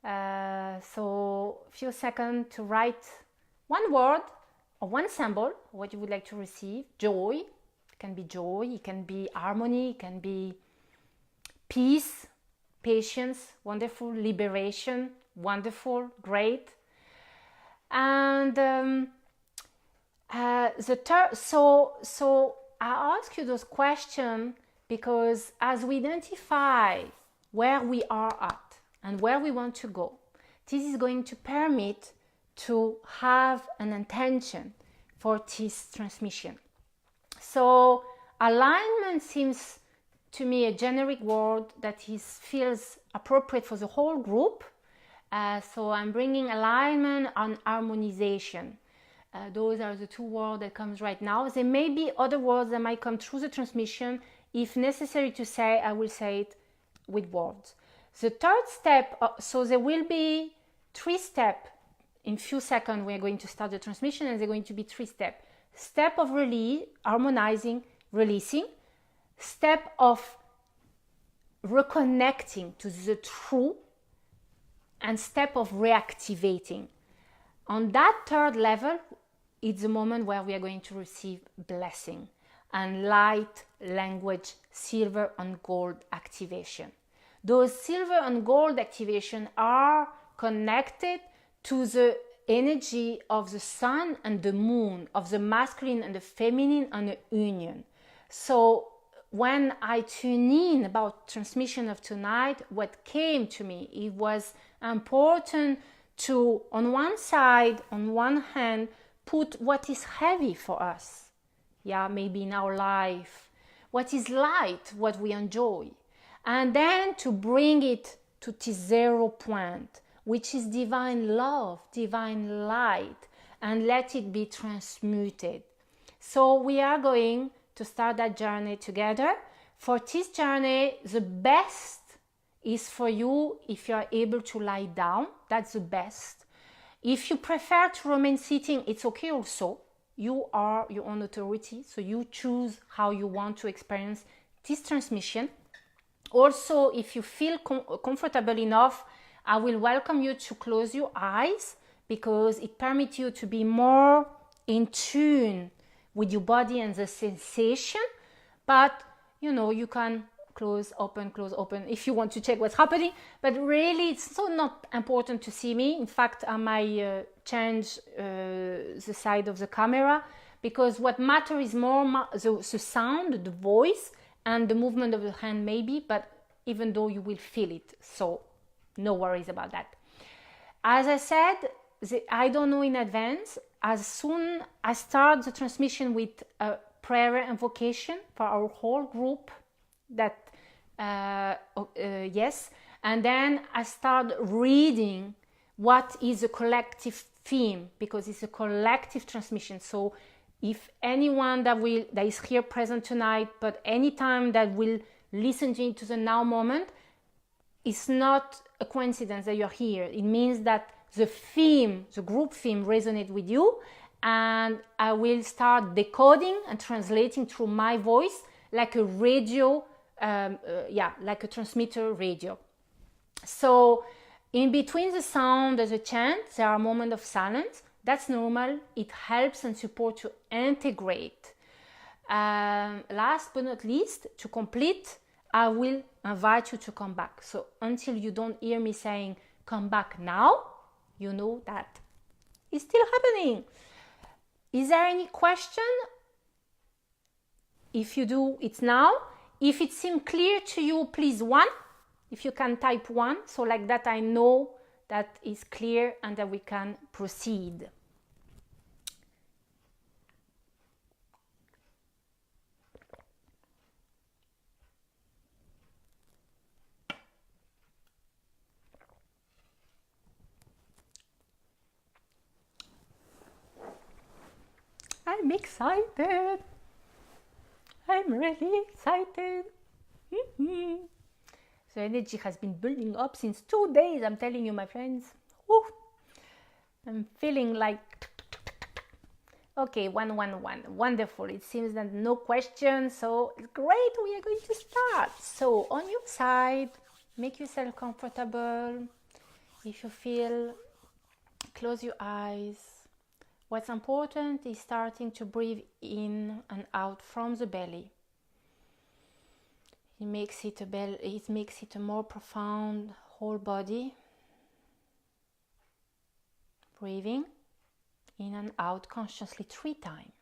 So a few seconds to write one word or one symbol, what you would like to receive. Joy. It can be joy, it can be harmony, it can be peace, patience, wonderful, liberation, wonderful, great. And so I ask you those questions because as we identify where we are at and where we want to go, this is going to permit to have an intention for this transmission. So alignment seems to me a generic word that feels appropriate for the whole group. So I'm bringing alignment and harmonization. Those are the 2 words that comes right now. There may be other words that might come through the transmission. If necessary to say, I will say it with words. The third step, so there will be 3 steps. In few seconds we are going to start the transmission, and they're going to be 3 steps. Step of release, harmonizing, releasing. Step of reconnecting to the true, and step of reactivating. On that third level, it's the moment where we are going to receive blessing and light language, silver and gold activation. Those silver and gold activation are connected to the energy of the sun and the moon, of the masculine and the feminine, and the union. So when I tune in about transmission of tonight, what came to me, it was important to, on one side, on one hand, put what is heavy for us, maybe in our life, what is light, what we enjoy, and then to bring it to the 0 point, which is divine love, divine light, and let it be transmuted. So we are going to start that journey together. For this journey, the best is for you if you are able to lie down. That's the best. If you prefer to remain sitting, it's okay also. You are your own authority, so you choose how you want to experience this transmission. Also, if you feel comfortable enough, I will welcome you to close your eyes because it permits you to be more in tune with your body and the sensation. But, you can close, open if you want to check what's happening. But really, it's so not important to see me. In fact, I might change the side of the camera because what matters is more the sound, the voice, and the movement of the hand maybe, but even though you will feel it. So no worries about that. As I said, I don't know in advance. As soon as I start the transmission with a prayer invocation for our whole group, that yes. And then I start reading what is a collective theme, because it's a collective transmission. So if anyone that is here present tonight, but anytime that will listen to the now moment, it's not a coincidence that you're here. It means that the theme, the group theme, resonates with you, and I will start decoding and translating through my voice like a radio, like a transmitter radio. So in between the sound and the chant, there are moments of silence. That's normal. It helps and supports to integrate. Last but not least, to complete, I will invite you to come back. So until you don't hear me saying, come back now, you know that it's still happening. Is there any question? If you do, it's now. If it seems clear to you, please 1. If you can type 1, so like that I know that is clear and that we can proceed. I'm excited. I'm really excited. The energy has been building up since 2 days, I'm telling you, my friends. Woo. I'm feeling like... Okay, 111. Wonderful. It seems that no questions, so great. We are going to start. So on your side, make yourself comfortable. If you feel, close your eyes. What's important is starting to breathe in and out from the belly. It makes it a more profound whole body. Breathing in and out consciously 3 times.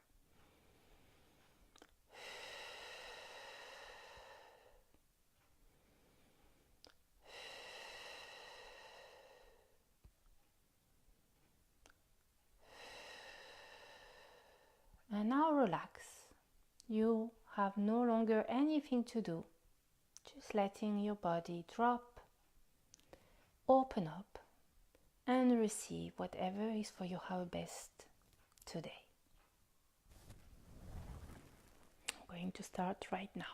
And now relax. You have no longer anything to do. Just letting your body drop, open up, and receive whatever is for your best today. I'm going to start right now.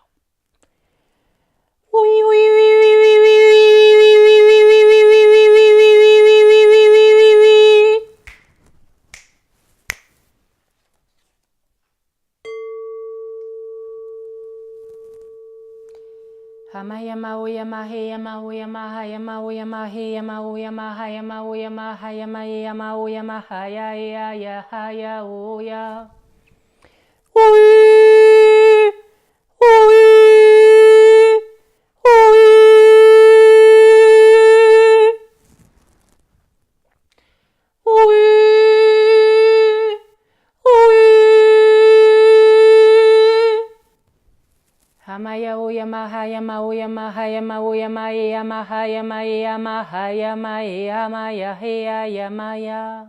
Hamayama oyama heyama oyama hayama oyama heyama oyama hayama oyama hayama yama oyama haya ya ya haya oya. Hamaya oyama hayama oyama hayama oyama yama hayama yama hayama yama ya heya yama ya.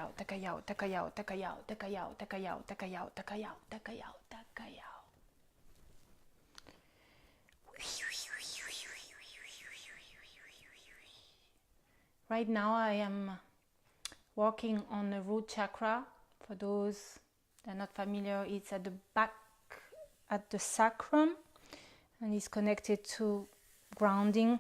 out, take a out, take a out, take a out, take a out, take a out, take a out, take a out, take a out, take a out. Right now I am working on the root chakra. For those that are not familiar, it's at the back, at the sacrum, and it's connected to grounding.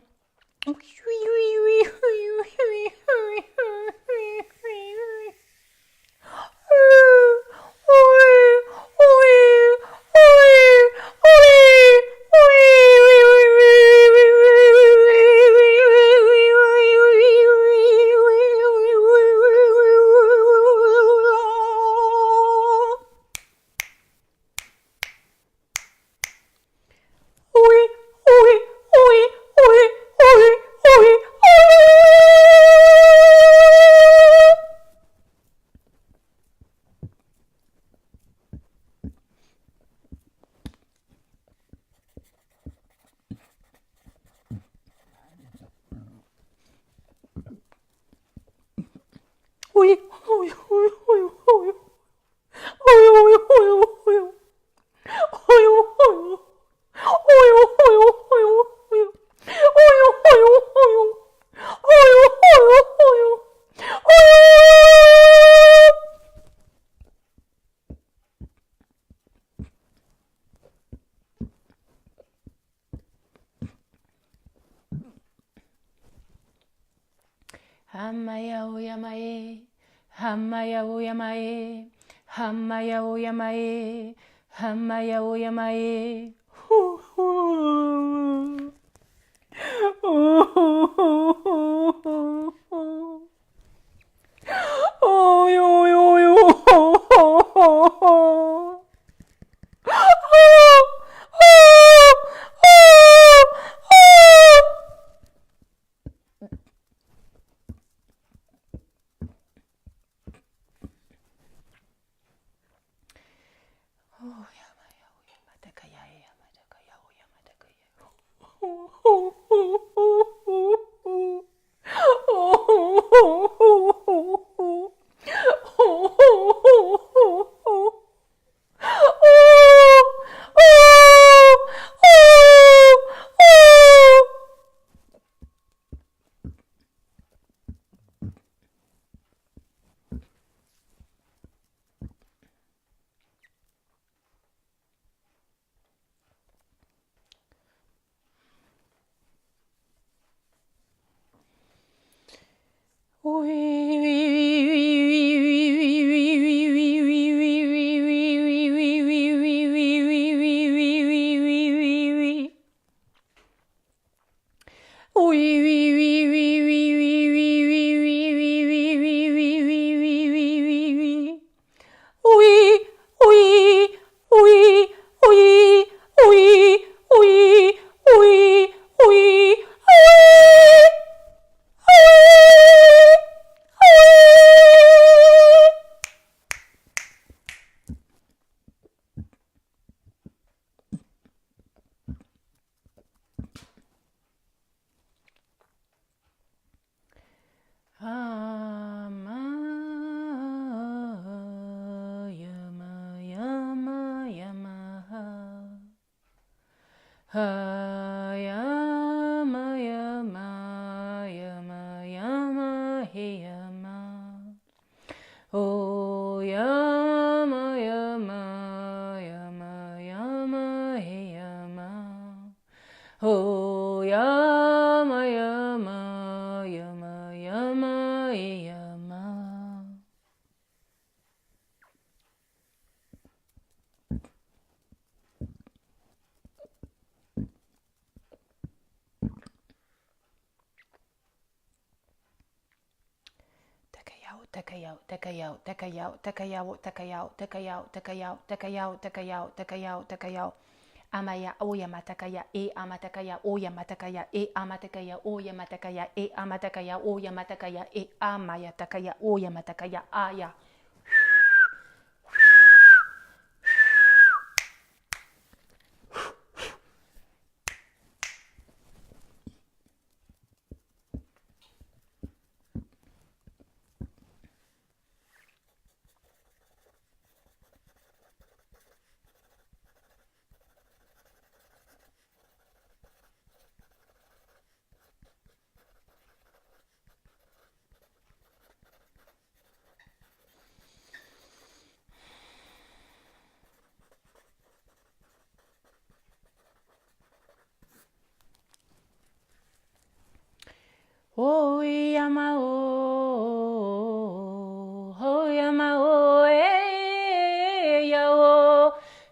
Hamaya oyamae, hamaya oyamae, hamaya oyamae, hamaya oyamae. Amaya oya matakaya e amatakaya oya matakaya e amatakaya oya matakaya e amatakaya oya matakaya e amaya takaya oya matakaya aya.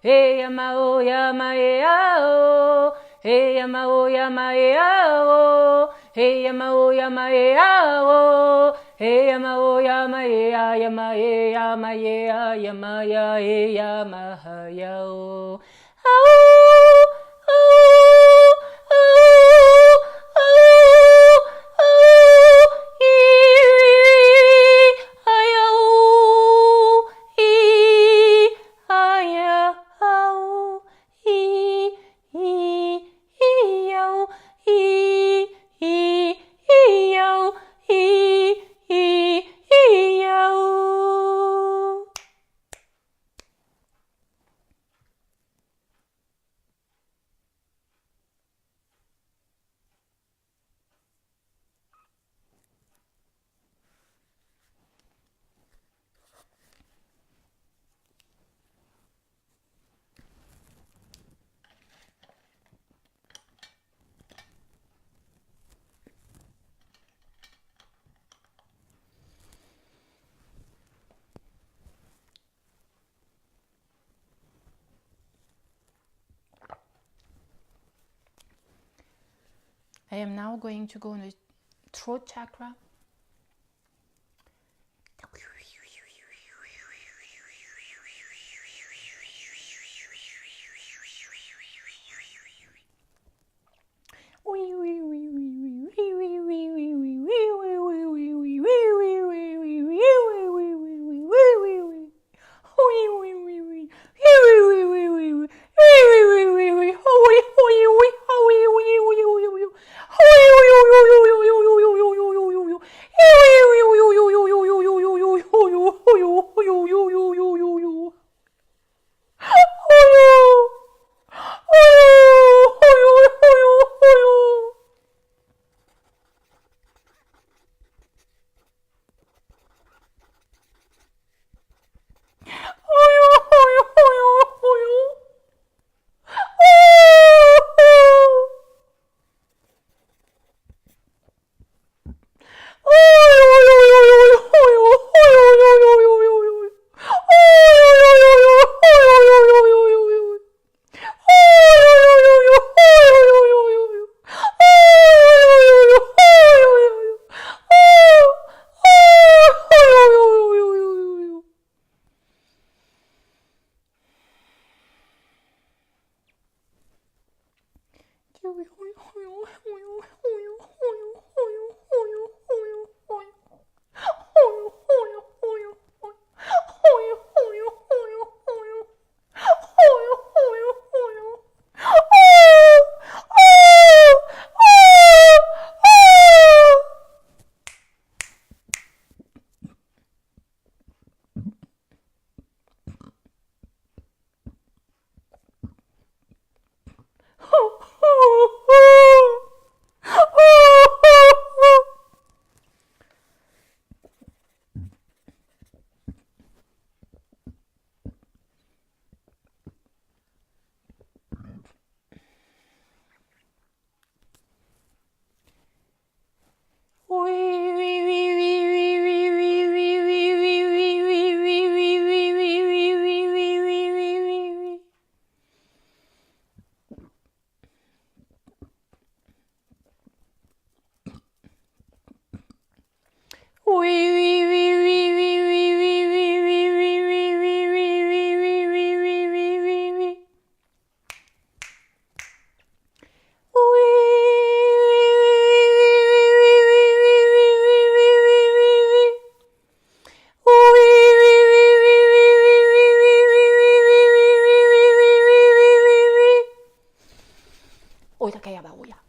Hey yama o yama ea o. Hey yama o yama ea o. Hey yama o yama ea o. Hey yama o yama ea yama ea yama ea yama ya e yama ha ya o. I am now going to go in the throat chakra.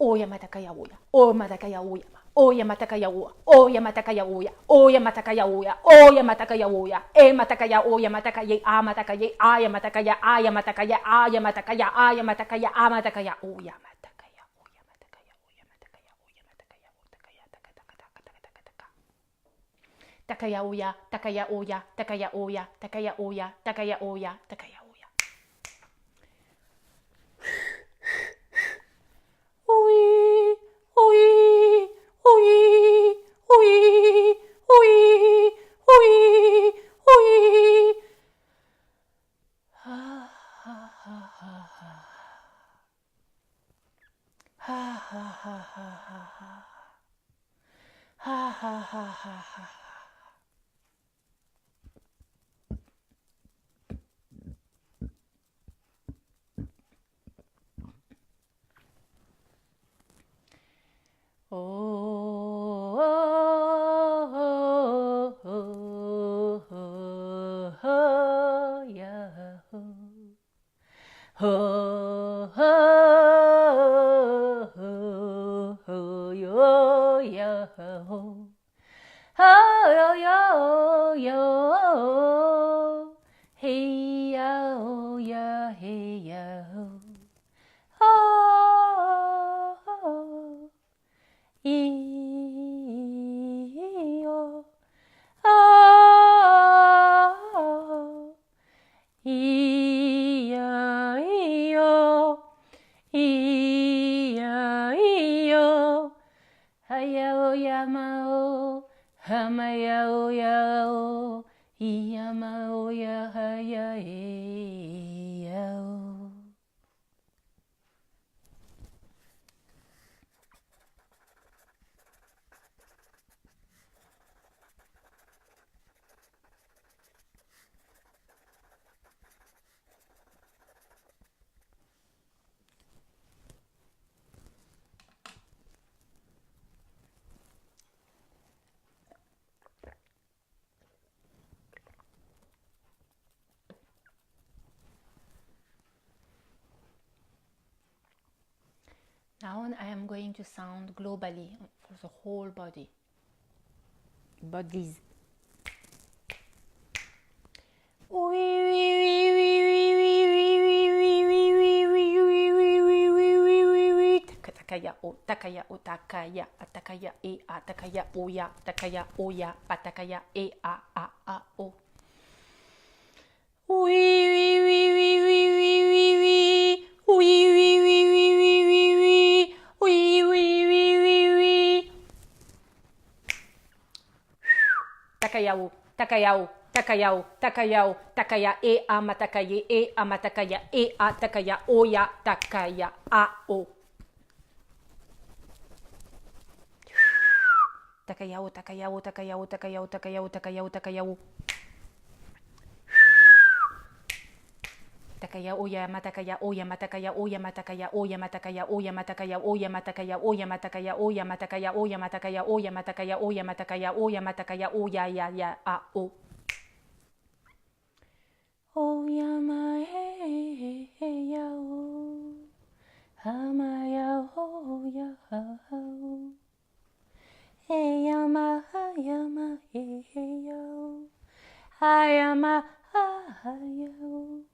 Oya matakaya uya, o matakaya uya, oya matakaya uya, oya matakaya uya, oya matakaya uya, oya matakaya uya, e matakaya oya matakaya a matakaya aya matakaya aya matakaya aya matakaya aya matakaya a matakaya uya matakaya uya matakaya uya matakaya uya matakaya uya takaya uya takaya uya takaya uya takaya uya takaya uya takaya uya. Now I am going to sound globally for the whole body. Bodies. Takaya o takaya o takaya atakaya e atakaya oya takaya oya patakaya e a o. Takayao, takayao, takayao, takayao, takaya e amatakaya e a takaya oya takaya a o. Takayao, takayao, takayao, takayao, takayao, takayao, takayao. Takaya oya matakaya oya matakaya oya matakaya oya matakaya oya matakaya oya matakaya oya matakaya oya matakaya oya matakaya oya matakaya oya matakaya oya matakaya oya ya a o. Oya ma he ya o. Hama ya o ya ha o. He ya ma he ya o. Ha ya ma ha ya o.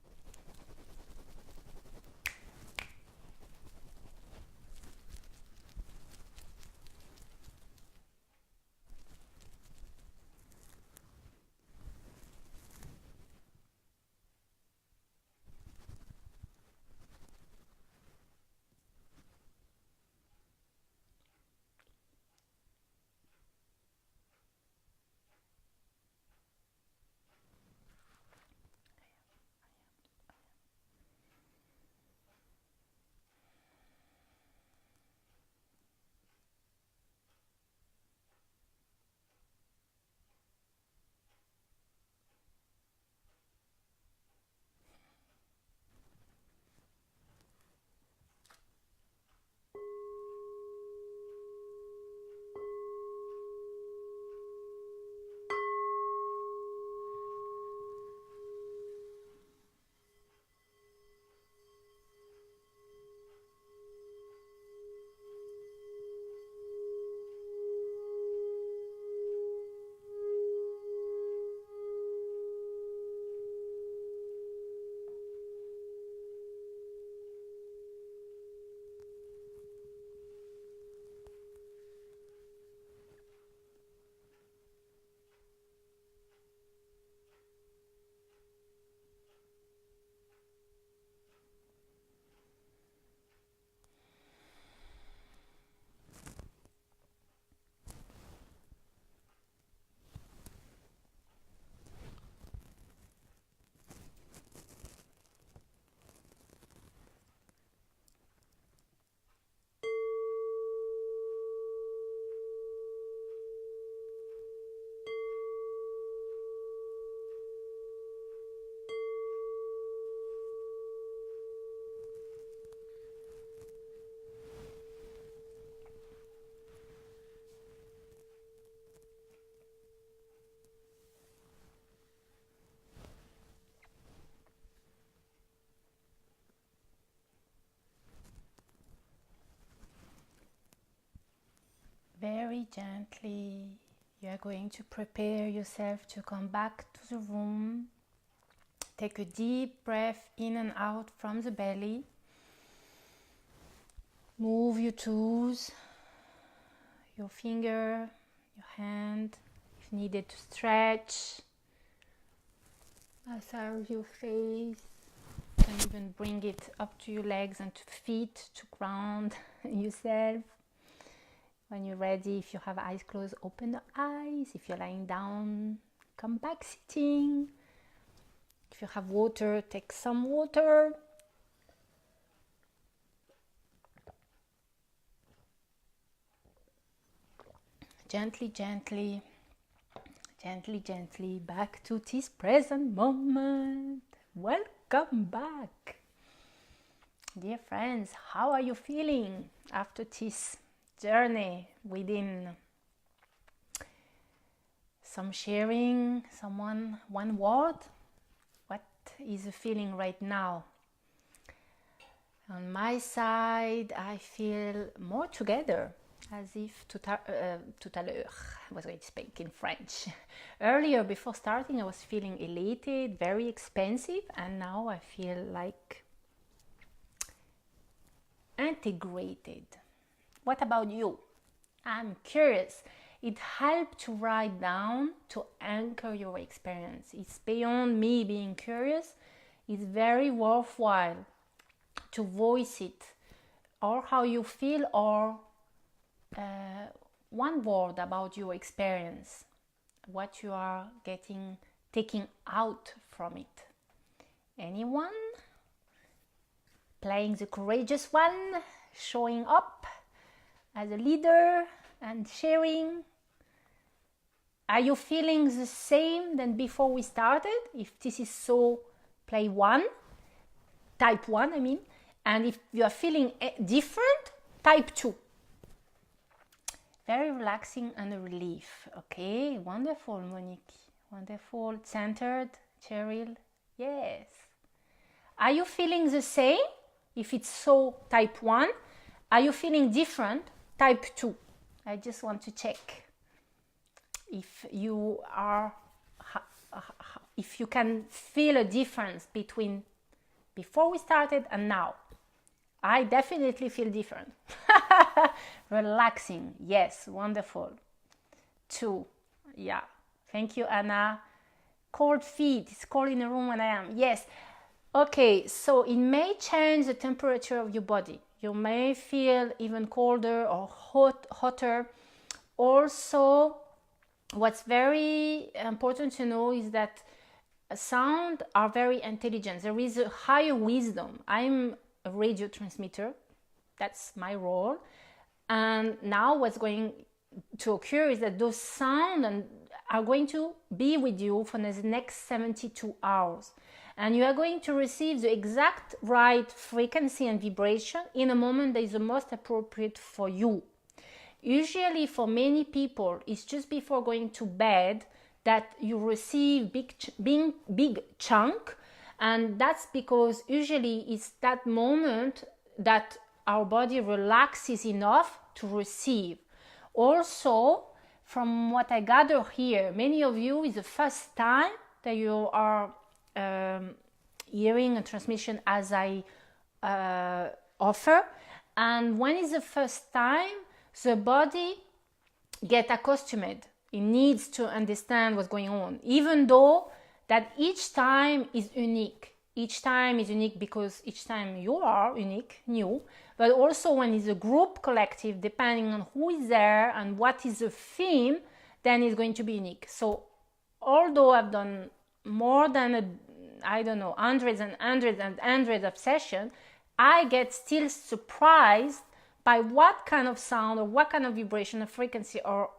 very gently, you are going to prepare yourself to come back to the room. Take a deep breath in and out from the belly. Move your toes, your finger, your hand, if needed to stretch. Massage your face. You can even bring it up to your legs and to feet to ground yourself. When you're ready, if you have eyes closed, open the eyes. If you're lying down, come back sitting. If you have water, take some water. Gently, gently, gently, gently, back to this present moment. Welcome back. Dear friends, how are you feeling after this journey within? Some sharing, one word. What is the feeling right now? On my side, I feel more together, as if tout à l'heure, I was going to speak in French. Earlier, before starting, I was feeling elated, very expansive, and now I feel like integrated. What about you? I'm curious. It helped to write down, to anchor your experience. It's beyond me being curious. It's very worthwhile to voice it, or how you feel, or one word about your experience, what you are taking out from it. Anyone? Playing the courageous one, showing up as a leader and sharing. Are you feeling the same than before we started? If this is so, play one, type 1 I mean, and if you are feeling different, type 2. Very relaxing and a relief. Okay, wonderful, Monique. Wonderful. Centered, Cheryl. Yes. Are you feeling the same? If it's so, type 1. Are you feeling different? Type 2. I just want to check if you are, if you can feel a difference between before we started and now. I definitely feel different. Relaxing. Yes, wonderful. 2. Yeah. Thank you, Anna. Cold feet. It's cold in the room when I am. Yes. Okay, so it may change the temperature of your body. You may feel even colder or hotter. Also, what's very important to know is that sound are very intelligent. There is a higher wisdom. I'm a radio transmitter. That's my role. And now what's going to occur is that those sounds are going to be with you for the next 72 hours. And you are going to receive the exact right frequency and vibration in a moment that is the most appropriate for you. Usually for many people, it's just before going to bed that you receive big chunk. And that's because usually it's that moment that our body relaxes enough to receive. Also, from what I gather here, many of you is the first time that you are hearing a transmission as I offer. And when it's the first time, the body gets accustomed. It needs to understand what's going on, even though that each time is unique. Each time is unique because each time you are unique, new, but also when it's a group collective, depending on who is there and what is the theme, then it's going to be unique. So although I've done more than hundreds and hundreds and hundreds of sessions, I get still surprised by what kind of sound or what kind of vibration or frequency or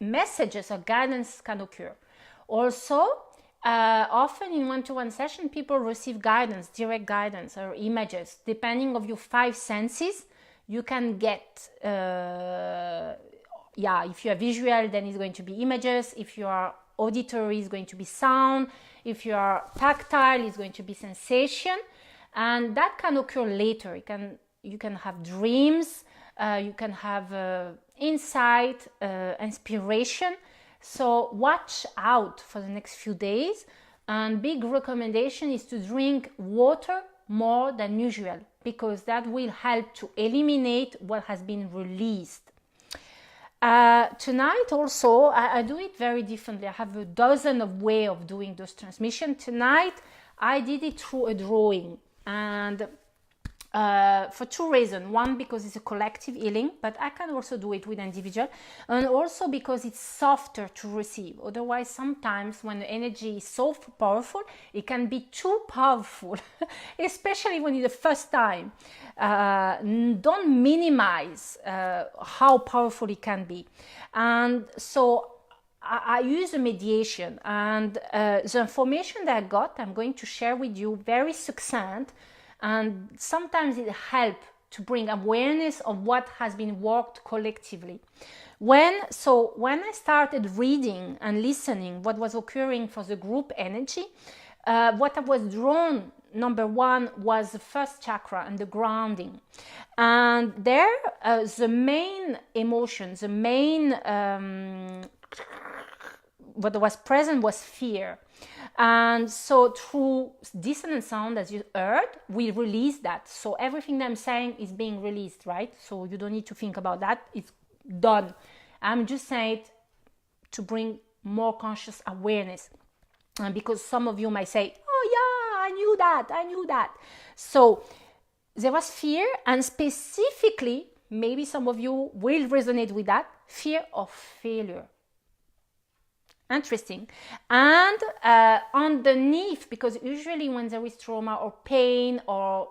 messages or guidance can occur. Also, often in one-to-one session, people receive guidance, direct guidance or images. Depending on your 5 senses, you can get, if you are visual, then it's going to be images. If you are auditory, it's going to be sound. If you are tactile, it's going to be sensation. And that can occur later. You can have dreams. You can have insight, inspiration. So watch out for the next few days. And big recommendation is to drink water more than usual, because that will help to eliminate what has been released. Tonight also, I do it very differently. I have a dozen of ways of doing those transmissions. Tonight, I did it through a drawing, and for two reasons. One, because it's a collective healing, but I can also do it with individual, and also because it's softer to receive. Otherwise, sometimes when the energy is so powerful, it can be too powerful, especially when it's the first time. Don't minimize how powerful it can be. And so I use a mediation, and the information that I got, I'm going to share with you, very succinct. And sometimes it helps to bring awareness of what has been worked collectively. When I started reading and listening what was occurring for the group energy, what I was drawn, number one, was the first chakra and the grounding. And there, the main emotion, the main what was present was fear. And so through dissonant sound, as you heard, we release that. So everything that I'm saying is being released, right? So you don't need to think about that. It's done. I'm just saying it to bring more conscious awareness. And because some of you might say, oh yeah, I knew that. So there was fear, and specifically, maybe some of you will resonate with that, fear of failure. Interesting. And underneath, because usually when there is trauma or pain or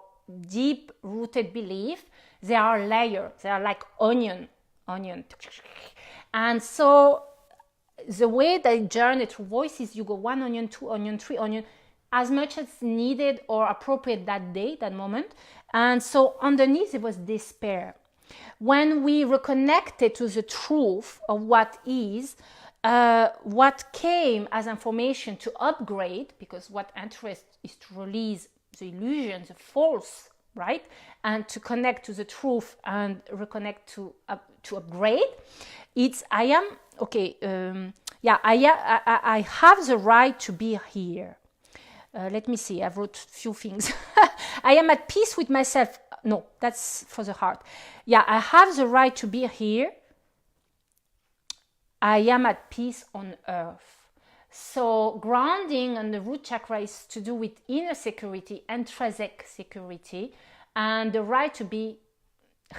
deep rooted belief, there are layers. They are like onion. And so the way they journey through voices, you go 1 onion, 2 onion, 3 onion, as much as needed or appropriate that day, that moment. And so underneath it was despair. When we reconnected to the truth of what is, what came as information to upgrade, because what interest is to release the illusion, the false, right? And to connect to the truth and reconnect to upgrade. It's I am okay. I have the right to be here. Let me see. I wrote a few things. I am at peace with myself. No, that's for the heart. Yeah, I have the right to be here. I am at peace on earth. So grounding and the root chakra is to do with inner security, intrinsic security, and the right to be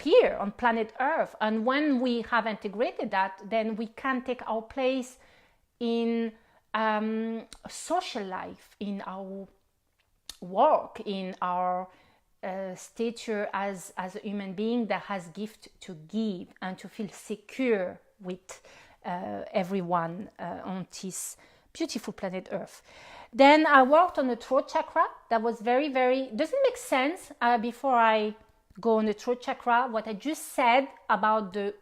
here on planet Earth. And when we have integrated that, then we can take our place in social life, in our work, in our stature as a human being that has gift to give and to feel secure with everyone on this beautiful planet Earth. Then I worked on the throat chakra. That was very, very, doesn't make sense before I go on the throat chakra. What I just said about the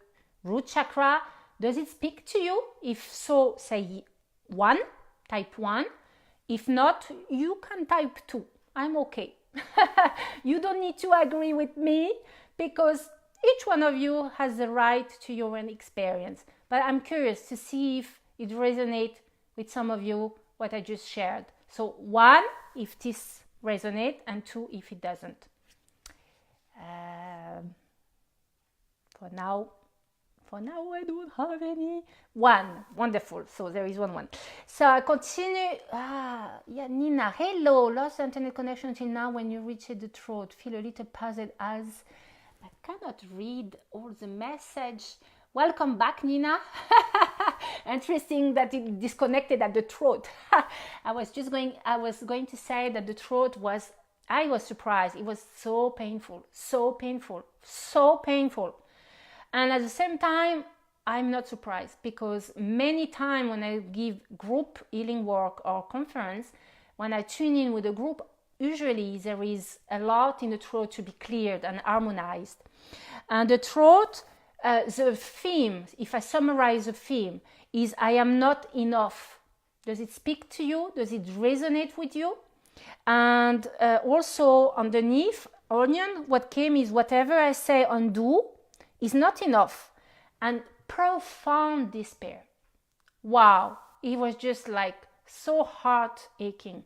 root chakra, does it speak to you? If so, say 1, type 1. If not, you can type 2. I'm okay. You don't need to agree with me, because each one of you has the right to your own experience. But I'm curious to see if it resonates with some of you, what I just shared. So 1, if this resonates, and 2, if it doesn't. For now I don't have any. 1, wonderful. So there is 1. So I continue. Nina, hello. Lost internet connection until now. When you reach the throat, feel a little puzzled as I cannot read all the message. Welcome back, Nina. Interesting that it disconnected at the throat. I was going to say that the throat was, I was surprised. It was so painful. And at the same time, I'm not surprised, because many times when I give group healing work or conference, when I tune in with a group, usually there is a lot in the throat to be cleared and harmonized. And the throat, the theme, if I summarize the theme, is I am not enough. Does it speak to you? Does it resonate with you? And also underneath onion, what came is whatever I say undo is not enough. and profound despair. Wow, it was just like so heart aching.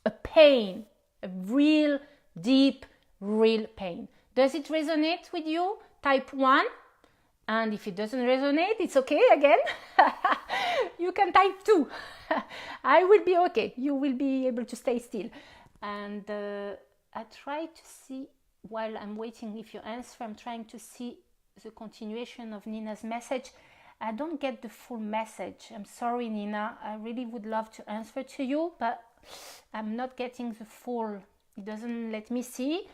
A pain, a real deep, real pain. Does it resonate with you? Type 1. And if it doesn't resonate, it's okay again. You can type 2. I will be okay. You will be able to stay still. And I try to see, while I'm waiting, if you answer, I'm trying to see the continuation of Nina's message. I don't get the full message. I'm sorry, Nina. I really would love to answer to you, but I'm not getting the full. It doesn't let me see.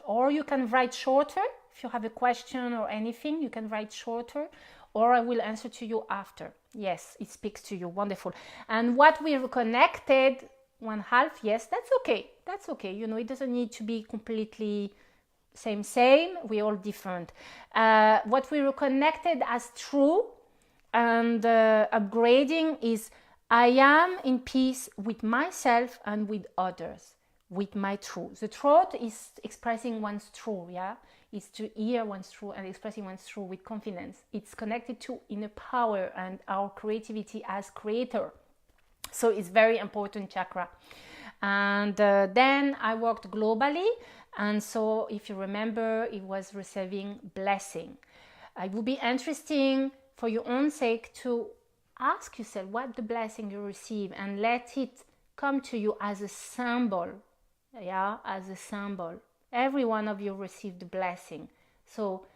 Or you can write shorter. If you have a question or anything, you can write shorter, or I will answer to you after. Yes, it speaks to you. Wonderful. And what we reconnected, 1/2, yes, that's okay. That's okay. You know, it doesn't need to be completely same. We're all different. What we reconnected as true and upgrading is I am in peace with myself and with others, with my truth. The truth is expressing one's truth, yeah? It's to hear one's truth and expressing one's truth with confidence. It's connected to inner power and our creativity as creator. So it's very important chakra. And then I worked globally. And so if you remember, it was receiving blessing. It would be interesting for your own sake to ask yourself what the blessing you receive and let it come to you as a symbol. Yeah, as a symbol. Every one of you received the blessing. So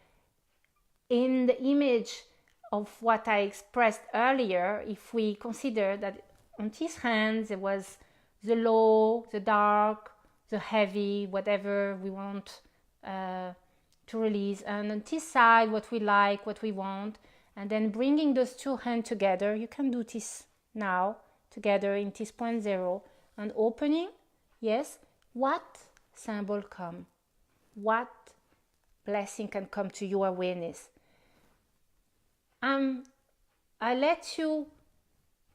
in the image of what I expressed earlier, if we consider that on this hand there was the low, the dark, the heavy, whatever we want to release, and on this side what we like, what we want, and then bringing those two hands together. You can do this now together in this 0.0 and opening. Yes, what symbol come? What blessing can come to your awareness? I let you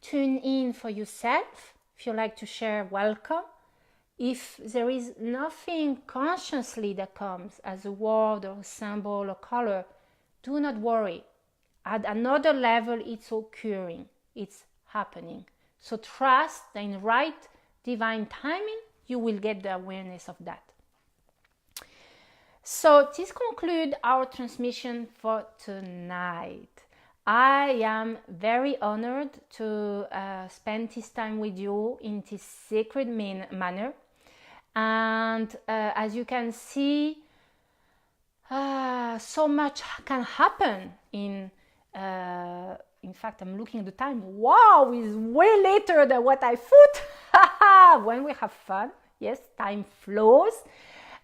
tune in for yourself. If you like to share, welcome. If there is nothing consciously that comes as a word or a symbol or color, do not worry. At another level, it's occurring. It's happening. So trust that in right divine timing, you will get the awareness of that. So this concludes our transmission for tonight. I am very honored to spend this time with you in this sacred manner. And as you can see, so much can happen in fact, I'm looking at the time. Wow, it's way later than what I thought. When we have fun, yes, time flows.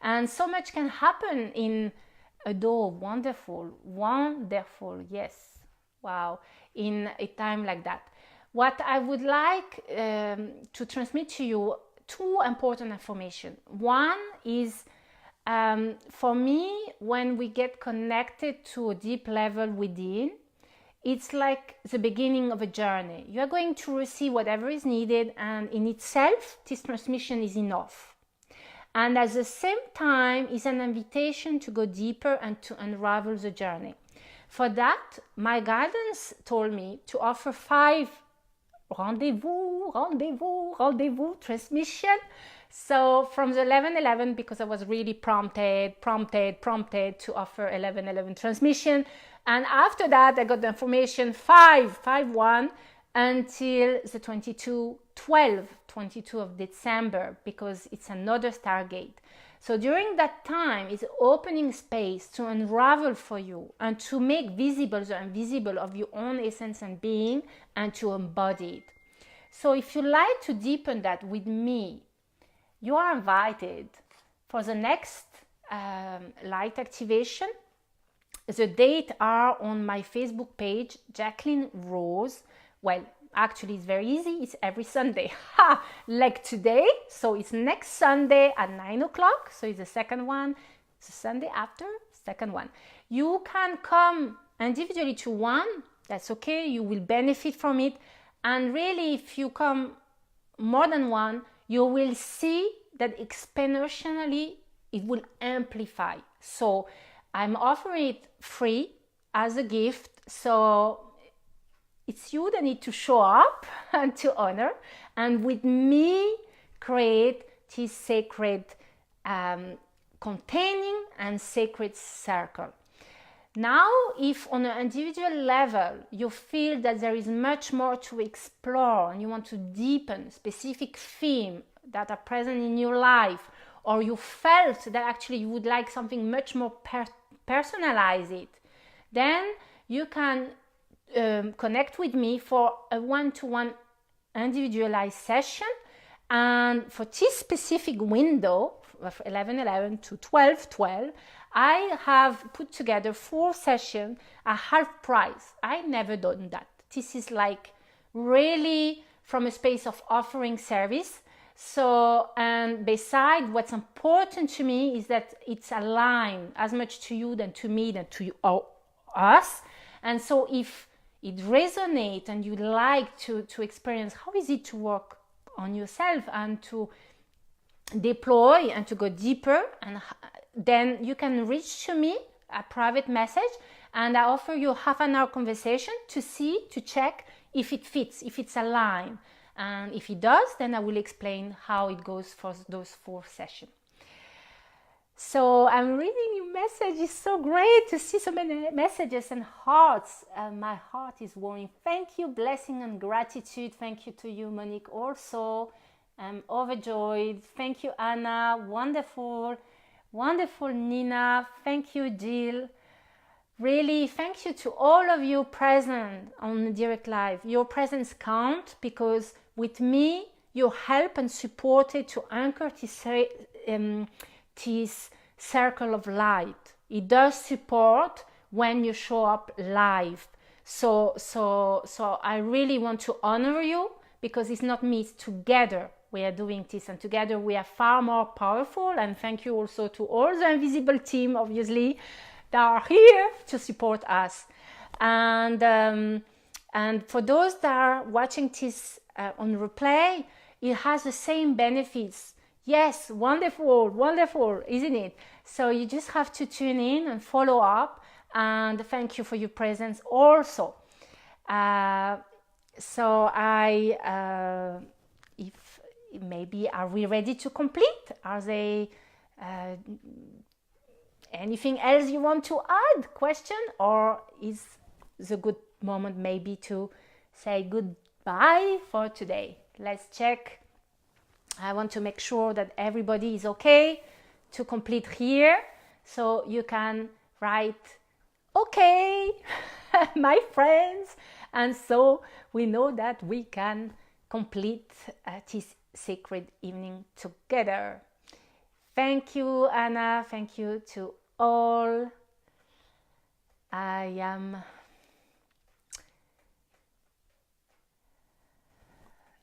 And so much can happen in a door. Wonderful, yes. Wow, in a time like that. What I would like to transmit to you, two important information. One is, for me, when we get connected to a deep level within, it's like the beginning of a journey. You are going to receive whatever is needed, and in itself, this transmission is enough. And at the same time, it's an invitation to go deeper and to unravel the journey. For that, my guidance told me to offer 5 rendezvous transmission. So from the 11-11, because I was really prompted to offer 11-11 transmission. And after that, I got the information 5-1 until the 22 of December, because it's another Stargate. So during that time, it's opening space to unravel for you and to make visible the invisible of your own essence and being, and to embody it. So if you like to deepen that with me, you are invited for the next light activation. The dates are on my Facebook page, Jacqueline Rose. Well, actually, it's very easy. It's every Sunday. Like today. So it's next Sunday at 9 o'clock. So it's the second one. It's the Sunday after, second one. You can come individually to one. That's okay. You will benefit from it. And really, if you come more than one, you will see that exponentially it will amplify. So I'm offering it free as a gift. So it's you that need to show up and to honor, and with me create this sacred containing and sacred circle. Now, if on an individual level you feel that there is much more to explore and you want to deepen specific themes that are present in your life, or you felt that actually you would like something much more personalized, then you can connect with me for a one-to-one individualized session. And for this specific window of 11-11 to 12-12, I have put together 4 sessions at half price. I never done that. This is like really from a space of offering service. So, and beside, what's important to me is that it's aligned as much to you than to me than to you, or us. And so if it resonates and you like to experience how is it to work on yourself and to deploy and to go deeper, and then you can reach to me a private message, and I offer you a half-an-hour conversation to see, to check if it fits, if it's aligned. And if it does, then I will explain how it goes for those 4 sessions. So I'm reading your message. It's so great to see so many messages and hearts. My heart is warming. Thank you, blessing and gratitude. Thank you to you, Monique, also. I'm overjoyed. Thank you, Anna. Wonderful. Wonderful, Nina. Thank you, Jill. Really, thank you to all of you present on the direct live. Your presence counts, because with me, you help and supported to anchor this circle of light. It does support when you show up live. So I really want to honor you, because it's not me, it's together we are doing this, and together we are far more powerful. And thank you also to all the invisible team, obviously, that are here to support us. And for those that are watching this on replay, it has the same benefits. Yes, wonderful, wonderful, isn't it? So you just have to tune in and follow up. And thank you for your presence also. If maybe, are we ready to complete? Are they anything else you want to add? Question? Or is the good moment maybe to say goodbye for today? Let's check. I want to make sure that everybody is okay to complete here. So you can write, okay, my friends. And so we know that we can complete this sacred evening together. Thank you, Anna. Thank you to all. I am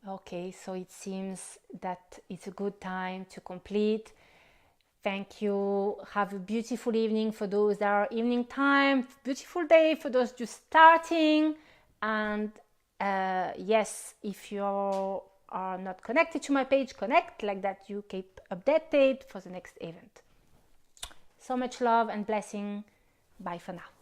okay, so it seems that it's a good time to complete. Thank you. Have a beautiful evening for those that are evening time. Beautiful day for those just starting. And yes, if you are not connected to my page, connect, like that you keep updated for the next event. So much love and blessing. Bye for now.